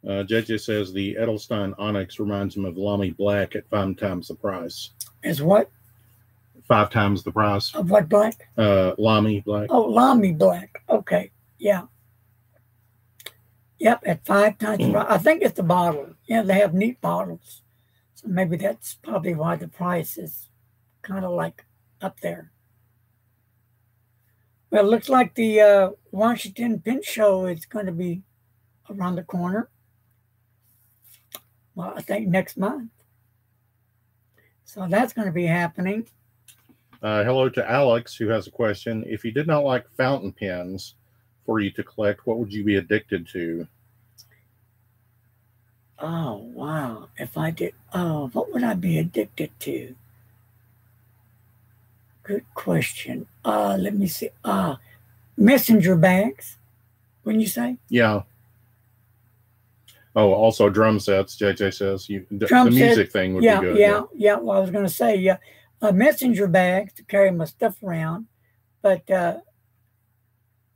Speaker 2: JJ says the Edelstein Onyx reminds him of Lamy Black at 5 times the price.
Speaker 1: Is what?
Speaker 2: 5 times the price.
Speaker 1: Of what black?
Speaker 2: Lamy Black.
Speaker 1: Oh, Lamy Black. Okay. Yeah. Yep, at 5 times the price. I think it's the bottle. Yeah, they have neat bottles. So maybe that's probably why the price is kind of like up there. Well, it looks like the Washington Pen Show is going to be around the corner. Well, I think next month. So that's going to be happening.
Speaker 2: Hello to Alex, who has a question. If you did not like fountain pens for you to collect, what would you be addicted to?
Speaker 1: Oh, wow. If I did, what would I be addicted to? Good question. Let me see. Messenger bags, wouldn't you say?
Speaker 2: Yeah. Oh, also drum sets, JJ says.
Speaker 1: Drum
Speaker 2: the music
Speaker 1: set,
Speaker 2: thing would be good.
Speaker 1: Yeah. Well, I was going to say, yeah. Messenger bags to carry my stuff around. But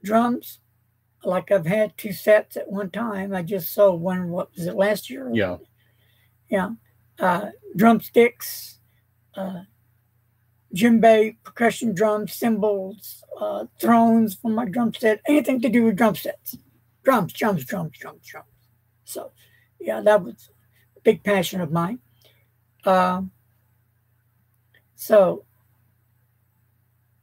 Speaker 1: drums, like I've had 2 sets at one time. I just sold one, what was it, last year?
Speaker 2: Yeah.
Speaker 1: Yeah. Drumsticks, djembe, percussion drums, cymbals, thrones for my drum set, anything to do with drum sets. Drums. So, yeah, that was a big passion of mine. So,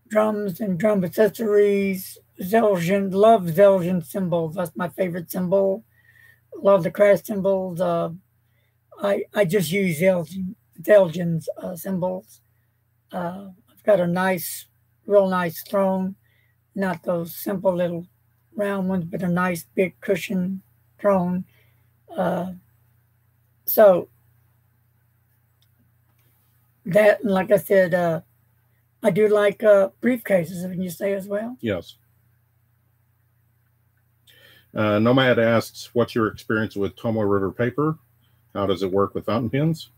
Speaker 1: drums and drum accessories, Zelgin, love Zelgin cymbals. That's my favorite cymbal. Love the crash cymbals. I just use Zelgin's cymbals. I've got a real nice throne, not those simple little round ones, but a nice big cushion drone. So that, and like I said, I do like briefcases, wouldn't you say as well?
Speaker 2: Yes. Nomad asks, what's your experience with Tomoe River paper? How does it work with fountain pens?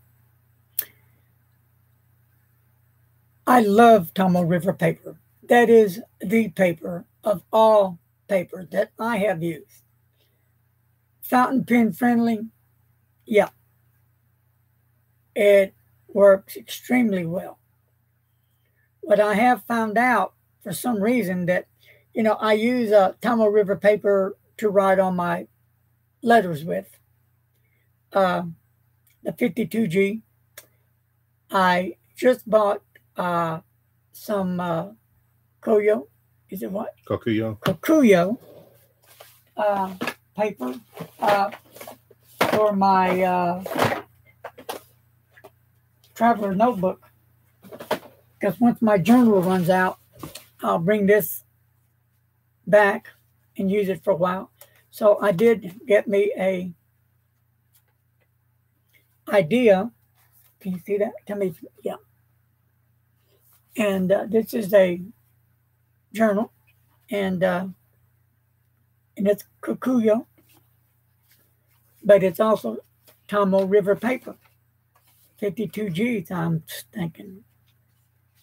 Speaker 1: I love Tomoe River paper. That is the paper of all paper that I have used. Fountain pen friendly, yeah. It works extremely well. But I have found out for some reason that, I use Tomoe River paper to write on my letters with. The 52G. I just bought some Koyo. Is it what?
Speaker 2: Kokuyo.
Speaker 1: Kokuyo paper for my traveler notebook. Because once my journal runs out, I'll bring this back and use it for a while. So I did get me a idea. Can you see that? Tell me, yeah. And this is a journal, and it's Kokuyo, but it's also Tomoe River paper, 52Gs. I'm thinking,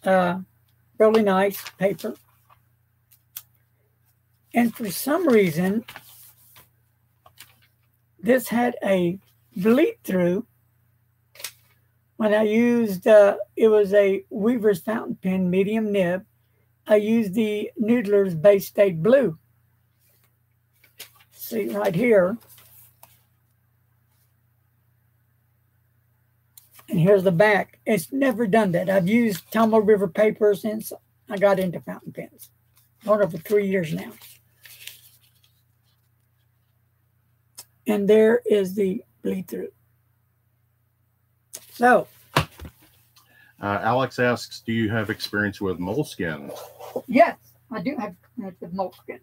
Speaker 1: really nice paper. And for some reason, this had a bleed through. When I used, it was a Weaver's fountain pen, medium nib. I used the Noodler's Bay State Blue. See right here. And here's the back. It's never done that. I've used Tomoe River paper since I got into fountain pens. Going over 3 years now. And there is the bleed through. So,
Speaker 2: Alex asks, do you have experience with moleskin?
Speaker 1: Yes, I do have experience with moleskin.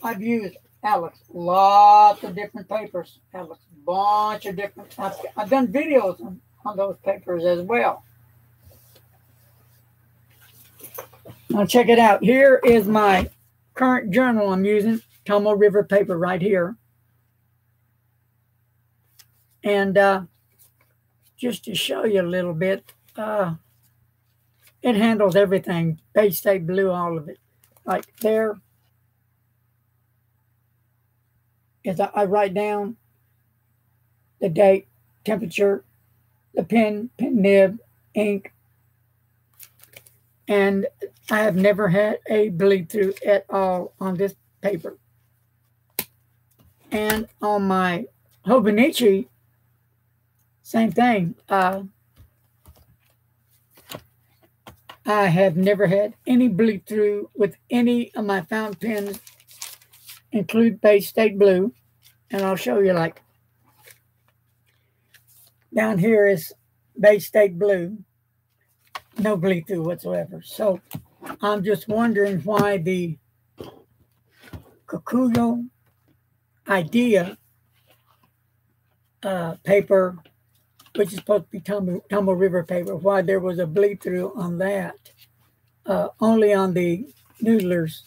Speaker 1: I've used, Alex, lots of different papers. Alex, bunch of different. I've done videos on those papers as well. Now check it out. Here is my current journal I'm using, Tomoe River paper right here. And just to show you a little bit, it handles everything. Bay State Blue, all of it. Like there is I write down the date, temperature, the pen nib, ink, and I have never had a bleed through at all on this paper. And on my Hobonichi, same thing. I have never had any bleed through with any of my fountain pens, include Bay State Blue. And I'll show you, like, down here is Bay State Blue. No bleed through whatsoever. So I'm just wondering why the Kokuyo idea paper, which is supposed to be Tomoe River paper, why there was a bleed through on that. Only on the Noodler's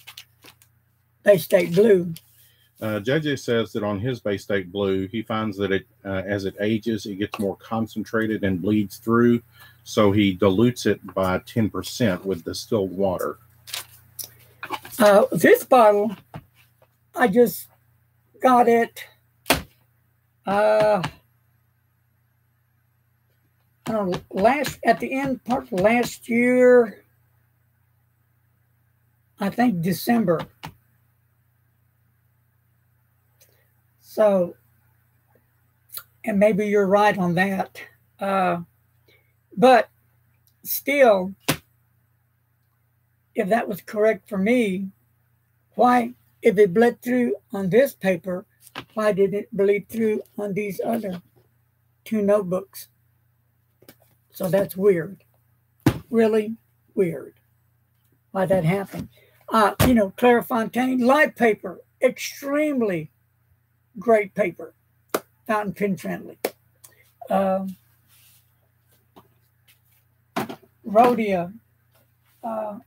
Speaker 1: Bay State Blue.
Speaker 2: JJ says that on his Bay State Blue, he finds that it, as it ages, it gets more concentrated and bleeds through. So he dilutes it by 10% with distilled water.
Speaker 1: This bottle, I just got it. I don't know, at the end part of last year, I think December. So, and maybe you're right on that. But still, if that was correct for me, why, if it bled through on this paper, why did it bleed through on these other two notebooks? So that's weird. Really weird why that happened. Clairefontaine light paper, extremely great paper, fountain pen friendly. Rhodia.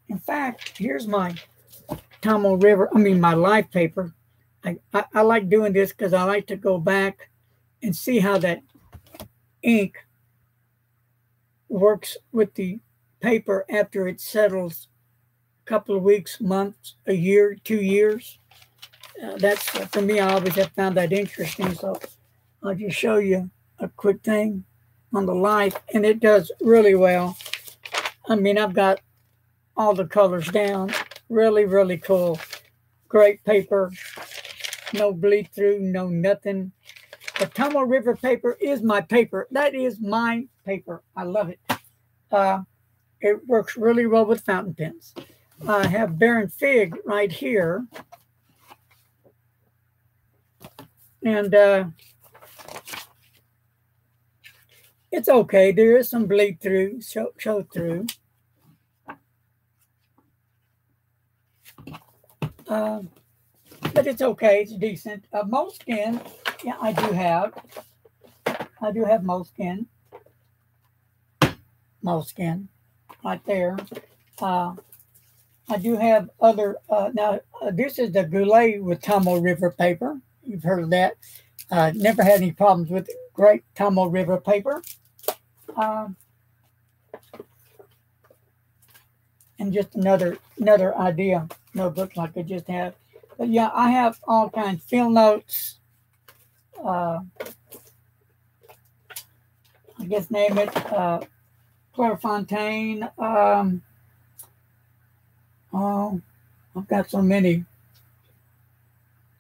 Speaker 1: In fact, here's my Tomoe River, my life paper. I like doing this because I like to go back and see how that ink works with the paper after it settles a couple of weeks, months, a year, 2 years. That's for me, I always have found that interesting. So I'll just show you a quick thing on the life, and it does really well. I've got all the colors down. Really, really cool. Great paper. No bleed through, no nothing. The Tomoe River paper is my paper. That is my paper. I love it. It works really well with fountain pens. I have Baron Fig right here. And it's okay. There is some bleed through, show through. But it's okay. It's decent. Moleskin, yeah, I do have Moleskin. Moleskin, right there. I do have other. This is the Goulet with Tomoe River paper. You've heard of that. Never had any problems with it. Great Tomoe River paper. And just another idea notebook like I just have. But yeah, I have all kinds of field notes. I guess name it Clairefontaine. I've got so many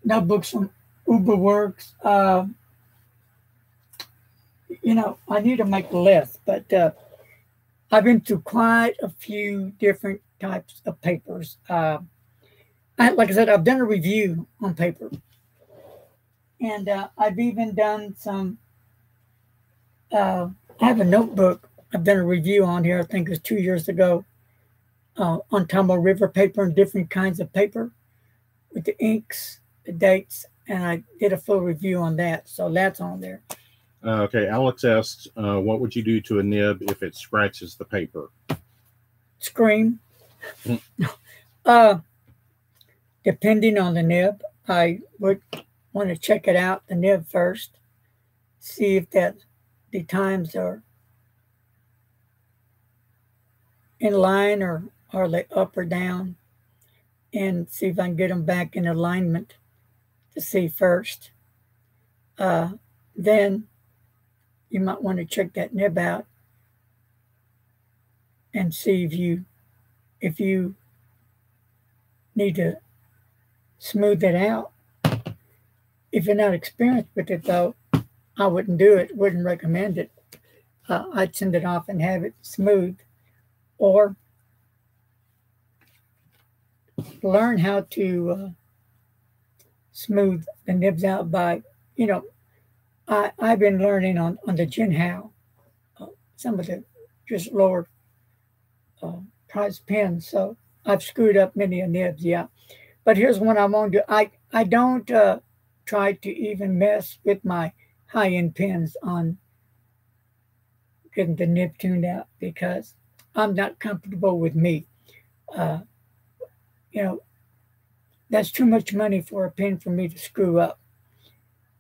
Speaker 1: notebooks from UberWorks. I need to make a list, but I've been through quite a few different types of papers. Like I said, I've done a review on paper. And I've even done some, I have a notebook I've done a review on here, I think it was 2 years ago, on Tomoe River paper and different kinds of paper with the inks, the dates, and I did a full review on that. So that's on there.
Speaker 2: Okay, Alex asks, what would you do to a nib if it scratches the paper?
Speaker 1: Scream. Depending on the nib, I would want to check it out, the nib first, see if the times are in line or are they up or down, and see if I can get them back in alignment to see first. Then you might want to check that nib out and see if you need to smooth it out. If you're not experienced with it, though, I wouldn't do it, wouldn't recommend it. I'd send it off and have it smooth, or learn how to smooth the nibs out by, I've been learning on the Jinhao, some of the just lower price pens, so I've screwed up many a nibs, yeah. But here's one I won't do. I don't try to even mess with my high-end pens on getting the nib tuned out because I'm not comfortable with me. That's too much money for a pen for me to screw up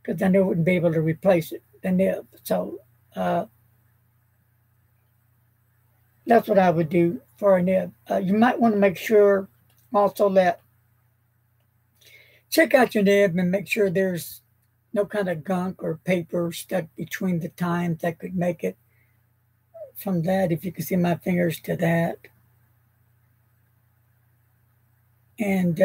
Speaker 1: because I know I wouldn't be able to replace it, the nib. So that's what I would do for a nib. You might want to make sure also that check out your nib and make sure there's no kind of gunk or paper stuck between the times that could make it from that, if you can see my fingers, to that. And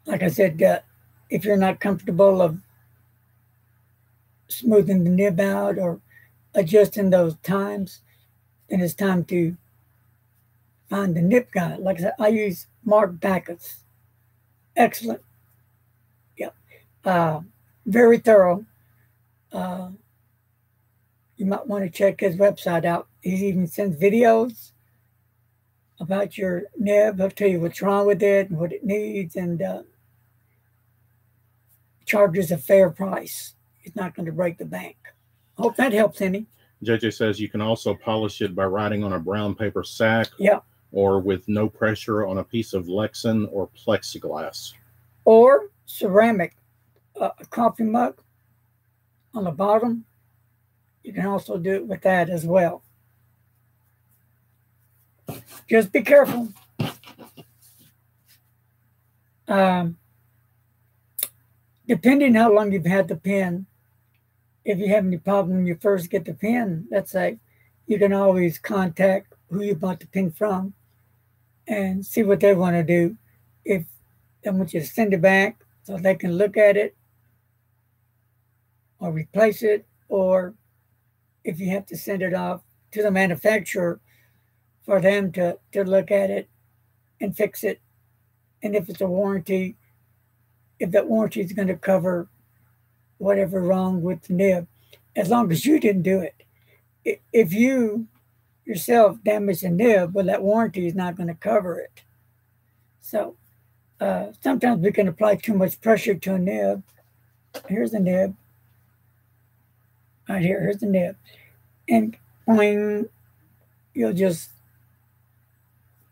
Speaker 1: like I said, if you're not comfortable of smoothing the nib out or adjusting those times, then it's time to find the nib guide. Like I said, I use Mark Backus. Excellent. Yep. Very thorough. You might want to check his website out, He even sends videos about your nib. He'll tell you what's wrong with it and what it needs, and charges a fair price. He's not going to break the bank. Hope that helps any.
Speaker 2: JJ says you can also polish it by writing on a brown paper sack.
Speaker 1: Yeah.
Speaker 2: Or with no pressure on a piece of Lexan or plexiglass.
Speaker 1: Or ceramic, a coffee mug on the bottom. You can also do it with that as well. Just be careful. Depending how long you've had the pen, if you have any problem when you first get the pen, let's say, you can always contact who you bought the pen from and see what they want to do. If they want you to send it back so they can look at it or replace it, or if you have to send it off to the manufacturer for them to look at it and fix it. And if it's a warranty, if that warranty is going to cover whatever wrong with the nib, as long as you didn't do it. If you yourself damage the nib, well, that warranty is not going to cover it. So sometimes we can apply too much pressure to a nib. Here's the nib. Right here, here's the nib. And boing, you'll just,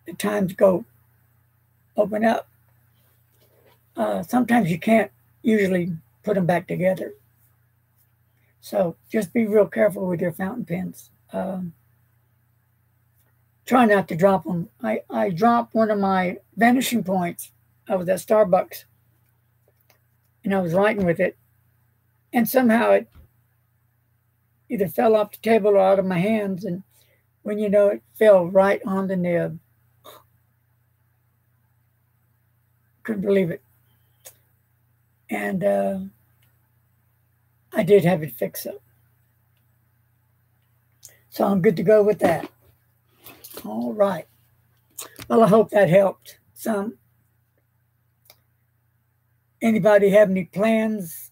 Speaker 1: the times go open up. Sometimes you can't usually put them back together. So just be real careful with your fountain pens. Try not to drop them. I dropped one of my vanishing points. I was at Starbucks and I was writing with it, and somehow it either fell off the table or out of my hands, and when you know, it fell right on the nib. Couldn't believe it. And I did have it fixed up. So I'm good to go with that. All right. Well, I hope that helped some. Anybody have any plans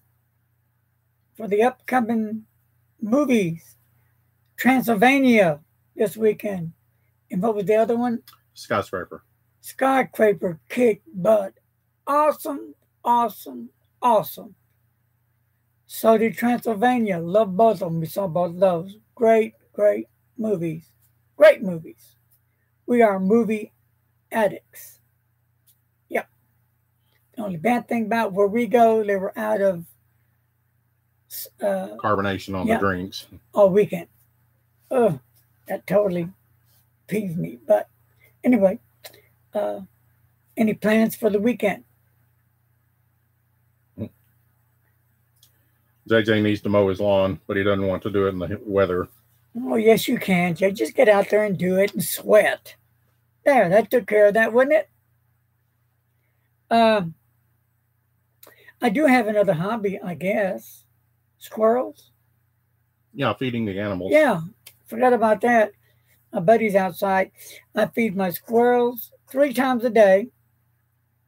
Speaker 1: for the upcoming movies? Transylvania this weekend. And what was the other one?
Speaker 2: Skyscraper.
Speaker 1: Skyscraper kick butt. Awesome, awesome, awesome. So did Transylvania. Love both of them. We saw both of those. Great, great movies. Great movies. We are movie addicts. Yep. The only bad thing about where we go, they were out of
Speaker 2: carbonation on the drinks
Speaker 1: all weekend. Oh, that totally peeved me. But anyway, any plans for the weekend?
Speaker 2: JJ needs to mow his lawn, but he doesn't want to do it in the weather.
Speaker 1: Oh, yes, you can, Jay. Just get out there and do it and sweat. There, that took care of that, wouldn't it? I do have another hobby, I guess. Squirrels.
Speaker 2: Yeah, feeding the animals.
Speaker 1: Yeah, forgot about that. My buddy's outside. I feed my squirrels 3 times a day,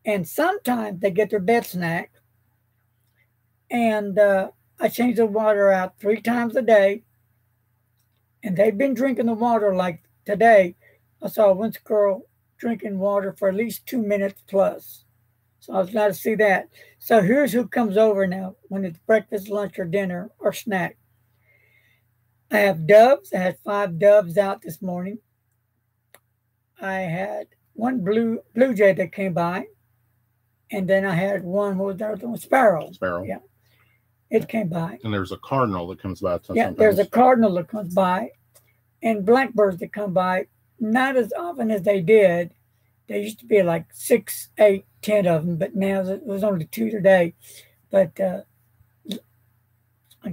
Speaker 1: and sometimes they get their bed snack. And I change the water out 3 times a day. And they've been drinking the water. Like today, I saw one squirrel drinking water for at least 2 minutes plus. So I was glad to see that. So here's who comes over now when it's breakfast, lunch, or dinner, or snack. I have doves. I had 5 doves out this morning. I had one blue jay that came by. And then I had one, what was the other one? Sparrow.
Speaker 2: Sparrow.
Speaker 1: Yeah. It came by.
Speaker 2: And there's a cardinal that comes by.
Speaker 1: Yeah,
Speaker 2: sometimes.
Speaker 1: there's a cardinal that comes by. And blackbirds that come by, not as often as they did. There used to be like 6, 8, 10 of them, but now it was only 2 today. But I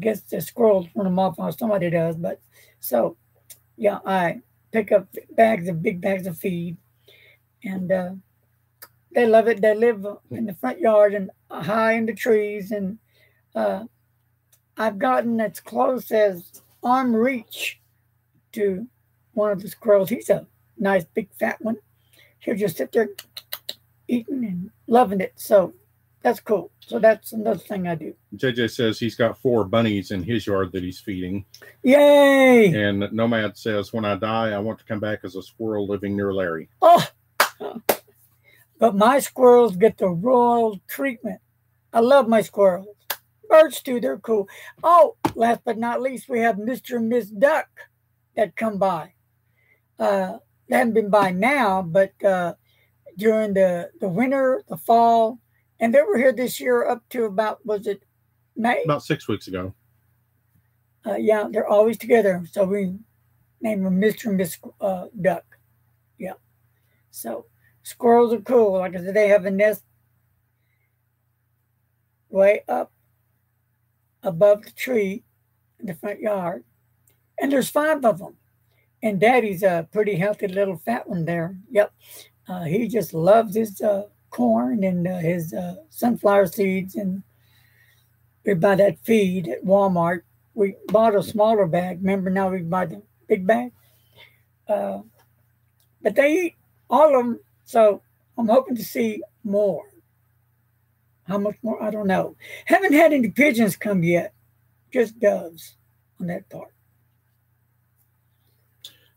Speaker 1: guess the squirrels run them off, or somebody does. But so, yeah, I pick up big bags of feed, and they love it. They live in the front yard and high in the trees, and I've gotten as close as arm reach to one of the squirrels. He's a nice big fat one. He'll just sit there eating and loving it. So That's cool. So that's another thing I do.
Speaker 2: JJ says he's got 4 bunnies in his yard that he's feeding.
Speaker 1: Yay!
Speaker 2: And Nomad says, when I die, I want to come back as a squirrel living near Larry.
Speaker 1: Oh, but my squirrels get the royal treatment. I love my squirrels. Birds too, they're cool. Oh, last but not least, we have Mr. and Miss Duck that come by. They haven't been by now, but during the winter, the fall, and they were here this year up to about, was it May?
Speaker 2: About 6 weeks ago.
Speaker 1: Yeah, they're always together. So we named them Mr. and Miss Duck. Yeah. So squirrels are cool. Like I said, they have a nest way up above the tree in the front yard. And there's 5 of them. And Daddy's a pretty healthy little fat one there. Yep. He just loves his corn and his sunflower seeds. And we buy that feed at Walmart. We bought a smaller bag. Remember, now we buy the big bag. But they eat all of them. So I'm hoping to see more. How much more? I don't know. Haven't had any pigeons come yet. Just doves on that part.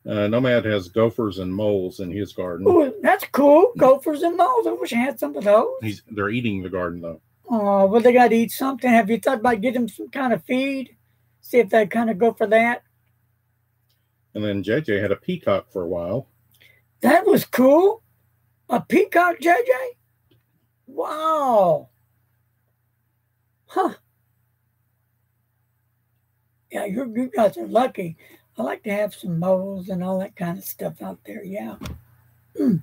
Speaker 2: Nomad has gophers and moles in his garden.
Speaker 1: Oh, that's cool. Gophers and moles. I wish I had some of those.
Speaker 2: They're eating the garden, though.
Speaker 1: Oh, well, they got to eat something. Have you thought about getting them some kind of feed? See if they kind of go for that.
Speaker 2: And then JJ had a peacock for a while.
Speaker 1: That was cool. A peacock, JJ? Wow. Huh. Yeah, you guys are lucky. I like to have some moles and all that kind of stuff out there. Yeah. I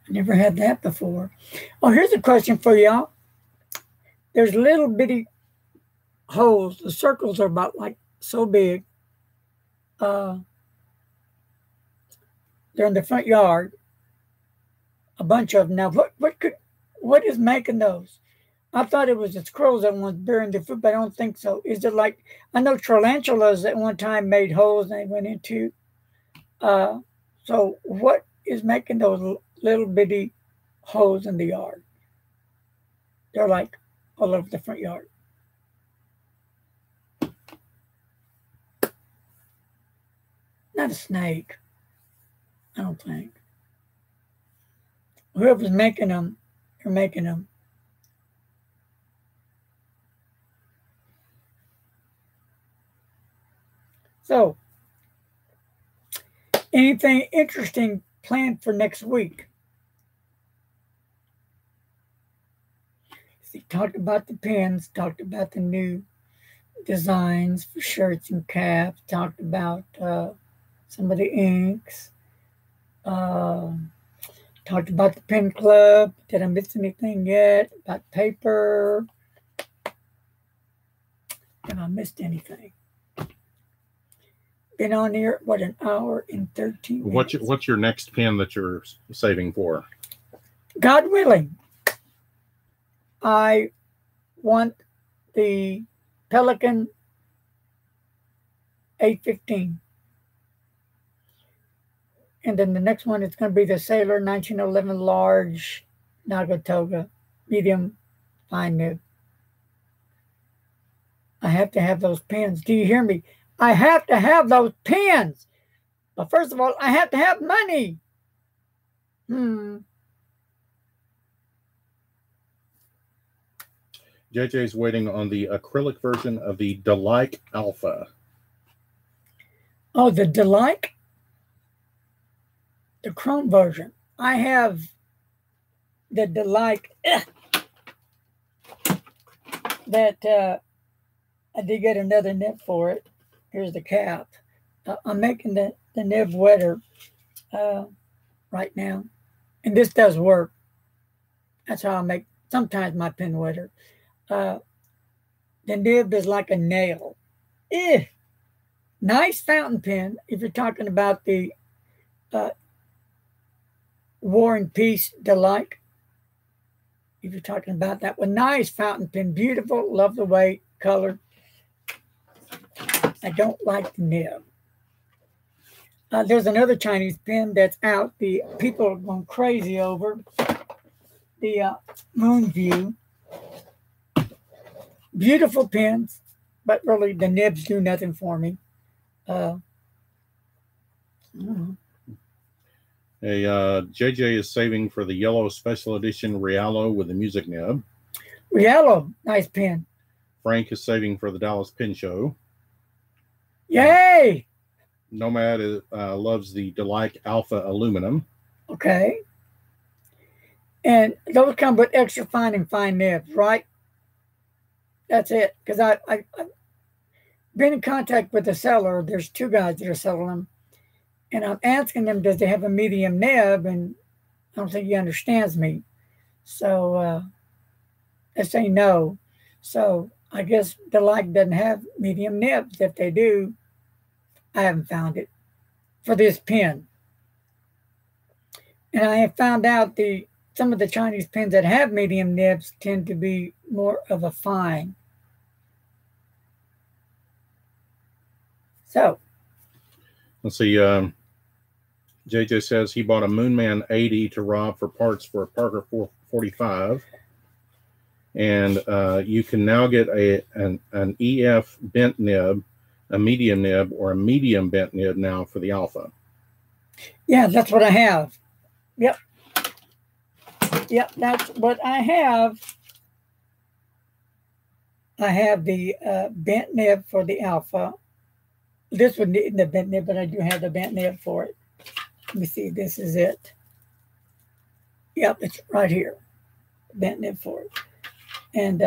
Speaker 1: never had that before. Oh, here's a question for y'all. There's little bitty holes. The circles are about like so big. They're in the front yard. A bunch of them. Now, what is making those? I thought it was the squirrels that was burying the food, but I don't think so. Is it like, I know tarantulas at one time made holes and they went into. So what is making those little bitty holes in the yard? They're like all over the front yard. Not a snake, I don't think. Whoever's making them, they're making them. So, anything interesting planned for next week? See, talked about the pins, talked about the new designs for shirts and caps, talked about some of the inks, talked about the pen club. Did I miss anything yet? About paper? Have I missed anything? Been on here, what, an hour and 13 minutes.
Speaker 2: What's your next pen that you're saving for?
Speaker 1: God willing, I want the Pelican 815. And then the next one is going to be the Sailor 1911 large Nagatoga medium fine nib. I have to have those pens. Do you hear me? I have to have those pens. But first of all, I have to have money.
Speaker 2: JJ's waiting on the acrylic version of the Delike Alpha.
Speaker 1: Oh, the Delike? The chrome version. I have the Delike that I did get another nib for it. Here's the cap. I'm making the nib wetter right now. And this does work. That's how I make sometimes my pen wetter. The nib is like a nail. Nice fountain pen if you're talking about the War and Peace Delike. If you're talking about that one. Nice fountain pen. Beautiful. Love the weight, color. I don't like the nib. There's another Chinese pen that's out. The people are going crazy over. the Moon View. Beautiful pins, but really the nibs do nothing for me. I don't know.
Speaker 2: A JJ is saving for the yellow special edition Rialo with the music nib.
Speaker 1: Rialo, nice pin.
Speaker 2: Frank is saving for the Dallas Pin Show.
Speaker 1: Yay!
Speaker 2: Nomad loves the Delike Alpha aluminum.
Speaker 1: Okay. And those come with extra fine and fine nibs, right? That's it. Because I've been in contact with the seller. There's two guys that are selling them. And I'm asking them, does they have a medium nib? And I don't think he understands me. So they say no. So I guess Delike doesn't have medium nibs. If they do, I haven't found it for this pin. And I have found out some of the Chinese pins that have medium nibs tend to be more of a fine. So
Speaker 2: let's see. JJ says he bought a Moonman 80 to Rob for parts for a Parker 445. And you can now get an EF bent nib, a medium nib, or a medium bent nib now for the Alpha.
Speaker 1: Yeah, that's what I have. Yep. Yep, that's what I have. I have the bent nib for the Alpha. This would need the bent nib, but I do have the bent nib for it. Let me see. This is it. Yep, it's right here. Bent nib for it. And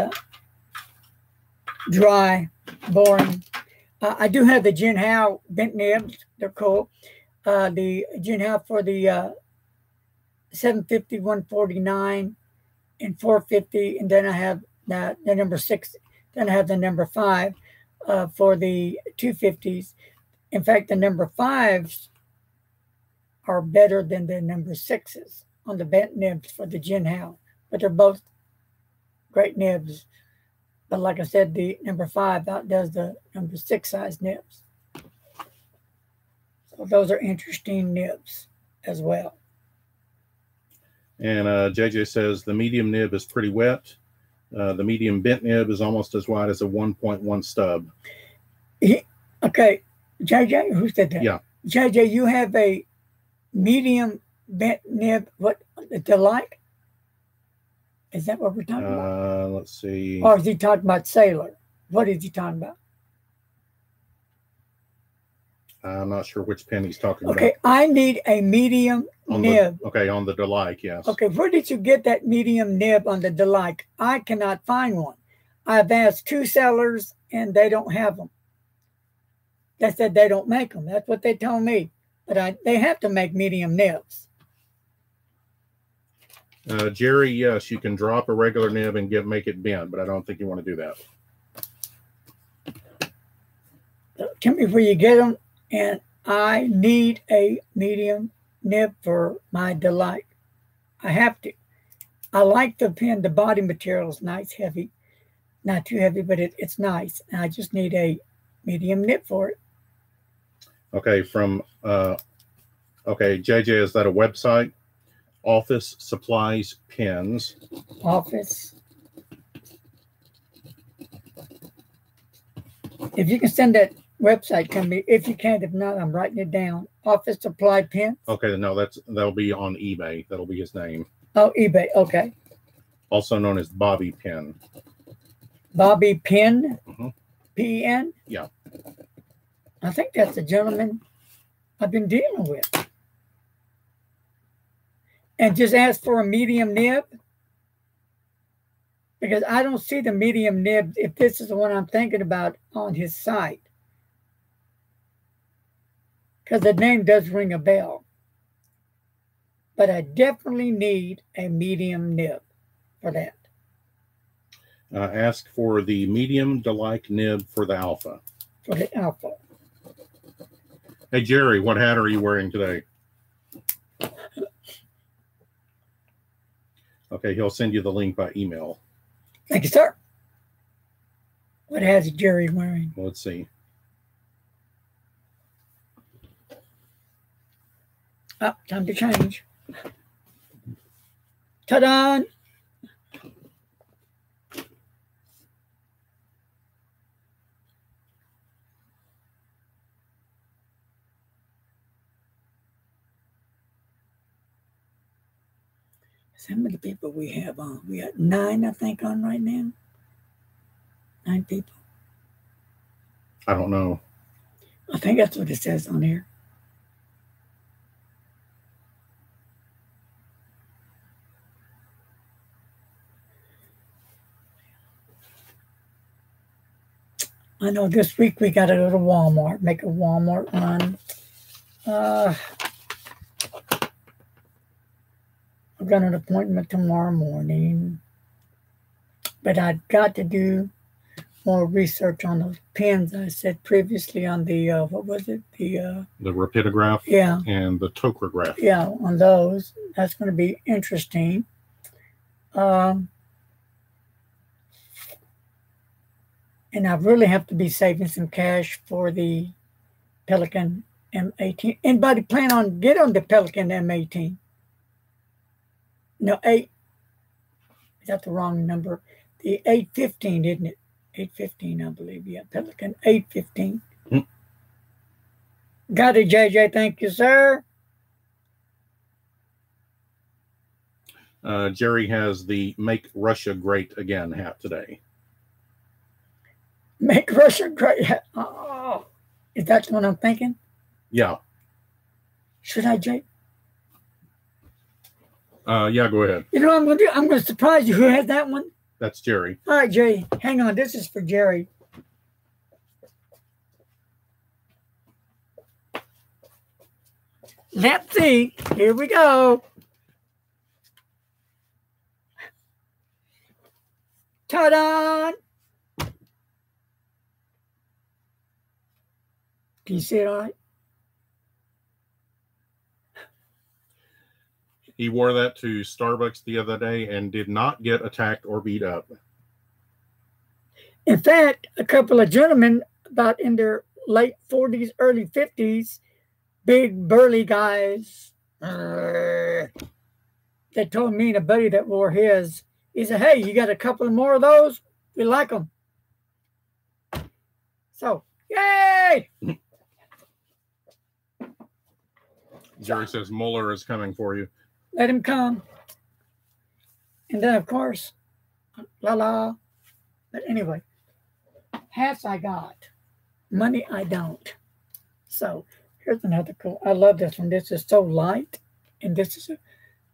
Speaker 1: dry, boring. I do have the Jinhao bent nibs. They're cool. The Jinhao for the 750, 149, and 450. And then I have the number 6. Then I have the number 5 for the 250s. In fact, the number 5s are better than the number 6s on the bent nibs for the Jinhao. But they're both great nibs. But like I said, the number 5 outdoes the number 6 size nibs. So those are interesting nibs as well.
Speaker 2: And JJ says the medium nib is pretty wet. The medium bent nib is almost as wide as a 1.1 stub.
Speaker 1: Okay, JJ, who said that?
Speaker 2: Yeah.
Speaker 1: JJ, you have a medium bent nib, what, Delike? Is that what we're talking about?
Speaker 2: Let's see.
Speaker 1: Or is he talking about Sailor? What is he talking about?
Speaker 2: I'm not sure which pen he's talking
Speaker 1: about. Okay, I need a medium nib.
Speaker 2: On the Delike, yes.
Speaker 1: Okay, where did you get that medium nib on the Delike? I cannot find one. I've asked 2 sellers, and they don't have them. They said they don't make them. That's what they told me. But they have to make medium nibs.
Speaker 2: Jerry, yes, you can drop a regular nib and make it bend, but I don't think you want to do that.
Speaker 1: Tell me where you get them, and I need a medium nib for my Delike. I have to. I like the pen. The body material is nice, heavy. Not too heavy, but it's nice. And I just need a medium nib for it.
Speaker 2: Okay, JJ, is that a website? Office Supplies Pens.
Speaker 1: Office. If you can send that website to me, if you can, if not, I'm writing it down. Office Supply Pens.
Speaker 2: Okay, no, that'll be on eBay. That'll be his name.
Speaker 1: Oh, eBay. Okay.
Speaker 2: Also known as Bobby Pen.
Speaker 1: Bobby Pen.
Speaker 2: Mm-hmm.
Speaker 1: P-E-N.
Speaker 2: Yeah.
Speaker 1: I think that's the gentleman I've been dealing with. And just ask for a medium nib. Because I don't see the medium nib, if this is the one I'm thinking about, on his site. Because the name does ring a bell. But I definitely need a medium nib for that.
Speaker 2: Ask for the medium Delike nib for the Alpha.
Speaker 1: For the Alpha.
Speaker 2: Hey, Jerry, what hat are you wearing today? Okay, he'll send you the link by email.
Speaker 1: Thank you, sir. What hat is Jerry wearing?
Speaker 2: Well, let's see.
Speaker 1: Oh, time to change. Ta-da! How many people we have on? We got 9, I think, on right now. 9 people.
Speaker 2: I don't know.
Speaker 1: I think that's what it says on here. I know this week we got to go to Walmart, make a Walmart run. I've got an appointment tomorrow morning, but I've got to do more research on those pins I said previously on the, what was it? The
Speaker 2: rapidograph,
Speaker 1: yeah,
Speaker 2: and the tocograph.
Speaker 1: Yeah, on those. That's going to be interesting. And I really have to be saving some cash for the Pelican M18. Anybody plan on get on the Pelican M18? No, 8. Is that the wrong number? The 815, isn't it? 815, I believe. Yeah, Pelican 815. Got it, JJ. Thank you, sir.
Speaker 2: Jerry has the Make Russia Great Again hat today.
Speaker 1: Make Russia great. Oh, is that what I'm thinking?
Speaker 2: Yeah.
Speaker 1: Should I, Jay?
Speaker 2: Yeah, go ahead.
Speaker 1: You know what I'm going to do? I'm going to surprise you. Who has that one?
Speaker 2: That's Jerry.
Speaker 1: All right, Jerry. Hang on. This is for Jerry. Let's see. Here we go. Ta-da! Can you see it all right?
Speaker 2: He wore that to Starbucks the other day and did not get attacked or beat up.
Speaker 1: In fact, a couple of gentlemen about in their late 40s, early 50s, big burly guys, they told me and a buddy that wore his, he said, hey, you got a couple more of those? We like them. So, yay!
Speaker 2: Jerry says Mueller is coming for you.
Speaker 1: Let him come. And then, of course, la. But anyway, hats I got. Money I don't. So, here's another cool. I love this one. This is so light. And this is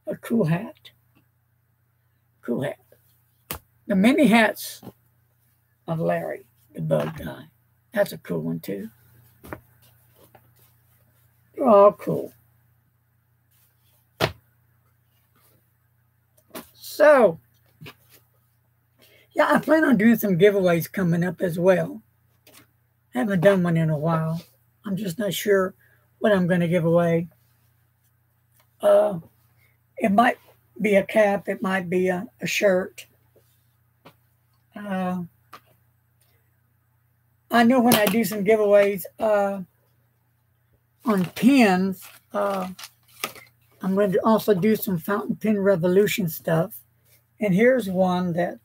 Speaker 1: a cool hat. Cool hat. The mini hats of Larry, the bug guy. That's a cool one, too. They're all cool. So, yeah, I plan on doing some giveaways coming up as well. I haven't done one in a while. I'm just not sure what I'm going to give away. It might be a cap. It might be a shirt. I know when I do some giveaways on pins, I'm going to also do some Fountain Pen Revolution stuff. And here's one that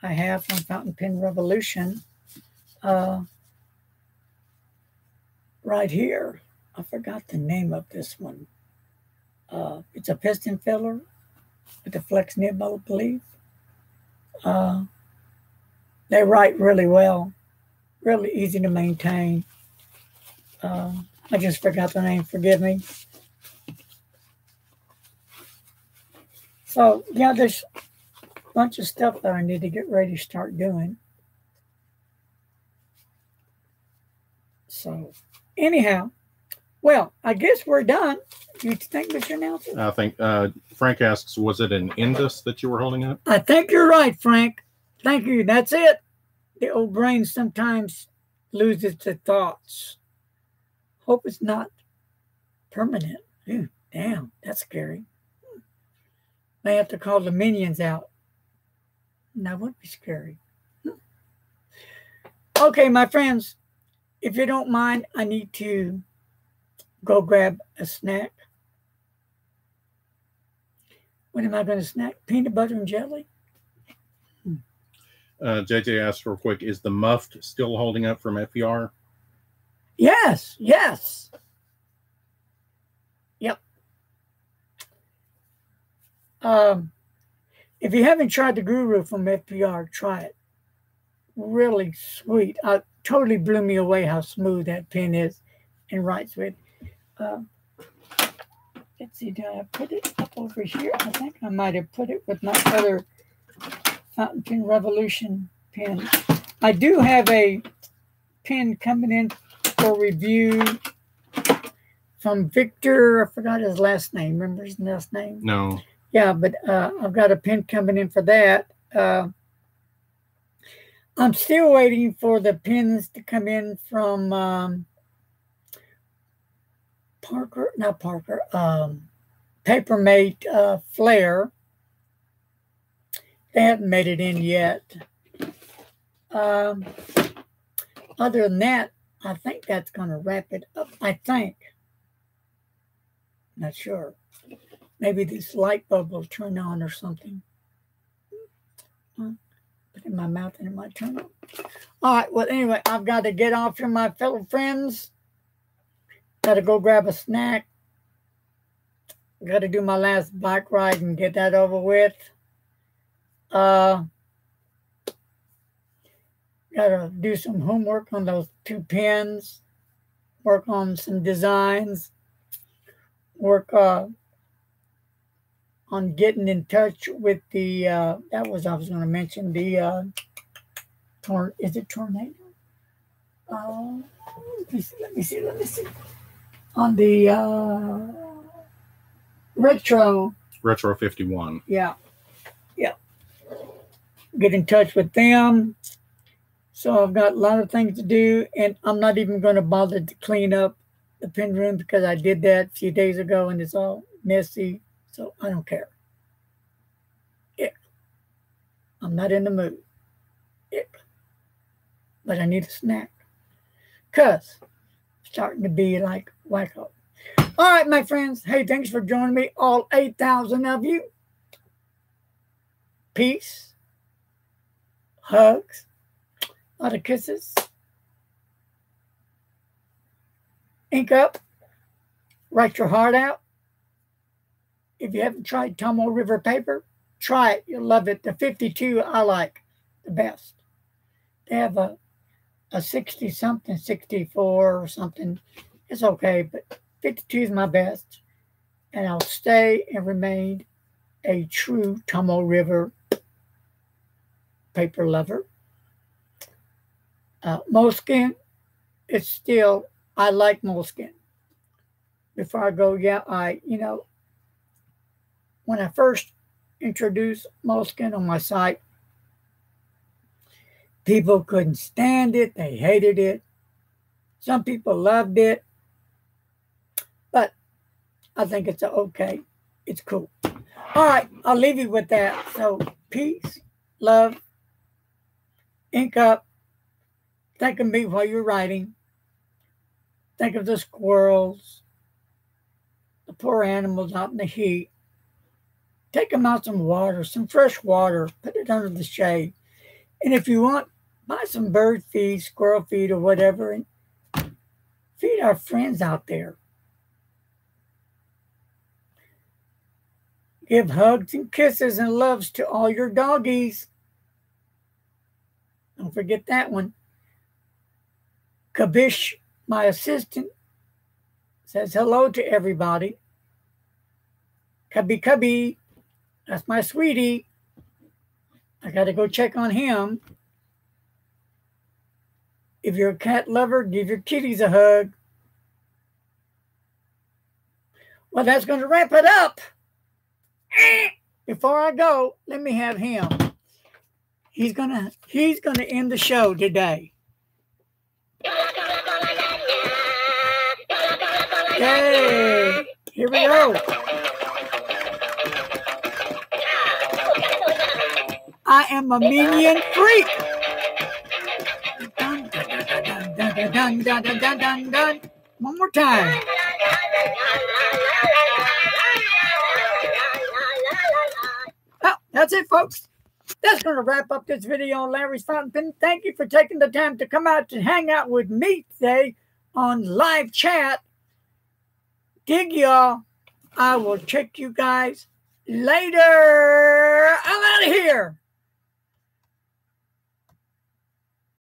Speaker 1: I have from Fountain Pen Revolution right here. I forgot the name of this one. It's a piston filler with a flex nib, I believe. They write really well, really easy to maintain. I just forgot the name, forgive me. So, yeah, there's a bunch of stuff that I need to get ready to start doing. So, anyhow, well, I guess we're done. You think, Mr. Nelson?
Speaker 2: I think Frank asks, was it an Indus that you were holding up?
Speaker 1: I think you're right, Frank. Thank you. That's it. The old brain sometimes loses its thoughts. Hope it's not permanent. Ew, damn, that's scary. May have to call the minions out. That would be scary. Okay, my friends, if you don't mind, I need to go grab a snack. What am I going to snack? Peanut butter and jelly?
Speaker 2: JJ asked real quick, is the Muffed still holding up from FER?
Speaker 1: Yes. Yep. If you haven't tried the Guru from FPR, try it. Really sweet. Totally blew me away how smooth that pen is and writes with. Let's see, did I put it up over here? I think I might have put it with my other Fountain Pen Revolution pen. I do have a pen coming in for review from Victor. I forgot his last name. Remember his last name?
Speaker 2: No.
Speaker 1: Yeah, but I've got a pen coming in for that. I'm still waiting for the pens to come in from Papermate Flair. They haven't made it in yet. Other than that, I think that's going to wrap it up. I think. Not sure. Maybe this light bulb will turn on or something. Put it in my mouth and it might turn on. All right. Well, anyway, I've got to get off here, my fellow friends. Got to go grab a snack. Got to do my last bike ride and get that over with. Got to do some homework on those 2 pens. Work on some designs. Work on getting in touch with the, I was going to mention the, is it Tornado? Let me see. On the Retro
Speaker 2: 51.
Speaker 1: Yeah. Get in touch with them. So I've got a lot of things to do, and I'm not even going to bother to clean up the pen room because I did that a few days ago and it's all messy. So I don't care. I'm not in the mood. But I need a snack. Because I'm starting to be like wacko. All right, my friends. Hey, thanks for joining me, all 8,000 of you. Peace. Hugs. A lot of kisses. Ink up. Write your heart out. If you haven't tried Tomoe River paper, try it. You'll love it. The 52 I like the best. They have a 60-something, 64 or something. It's okay, but 52 is my best. And I'll stay and remain a true Tomoe River paper lover. Moleskine, it's still, I like Moleskine. Before I go, when I first introduced Moleskine on my site, people couldn't stand it. They hated it. Some people loved it. But I think it's okay. It's cool. All right, I'll leave you with that. So, peace, love, ink up. Think of me while you're writing. Think of the squirrels, the poor animals out in the heat. Take them out some water, some fresh water. Put it under the shade. And if you want, buy some bird feed, squirrel feed, or whatever, and feed our friends out there. Give hugs and kisses and loves to all your doggies. Don't forget that one. Kabish, my assistant, says hello to everybody. Cubby, that's my sweetie. I got to go check on him. If you're a cat lover, give your kitties a hug. Well, that's going to wrap it up. Before I go, let me have him. He's gonna end the show today. Yay! Here we go. I am a minion freak. Dun, dun, dun, dun, dun, dun, dun, dun, dun. One more time. Well, that's it, folks. That's going to wrap up this video on Larry's Fountain Pen. Thank you for taking the time to come out to hang out with me today on live chat. Dig y'all. I will check you guys later. I'm out. out of here.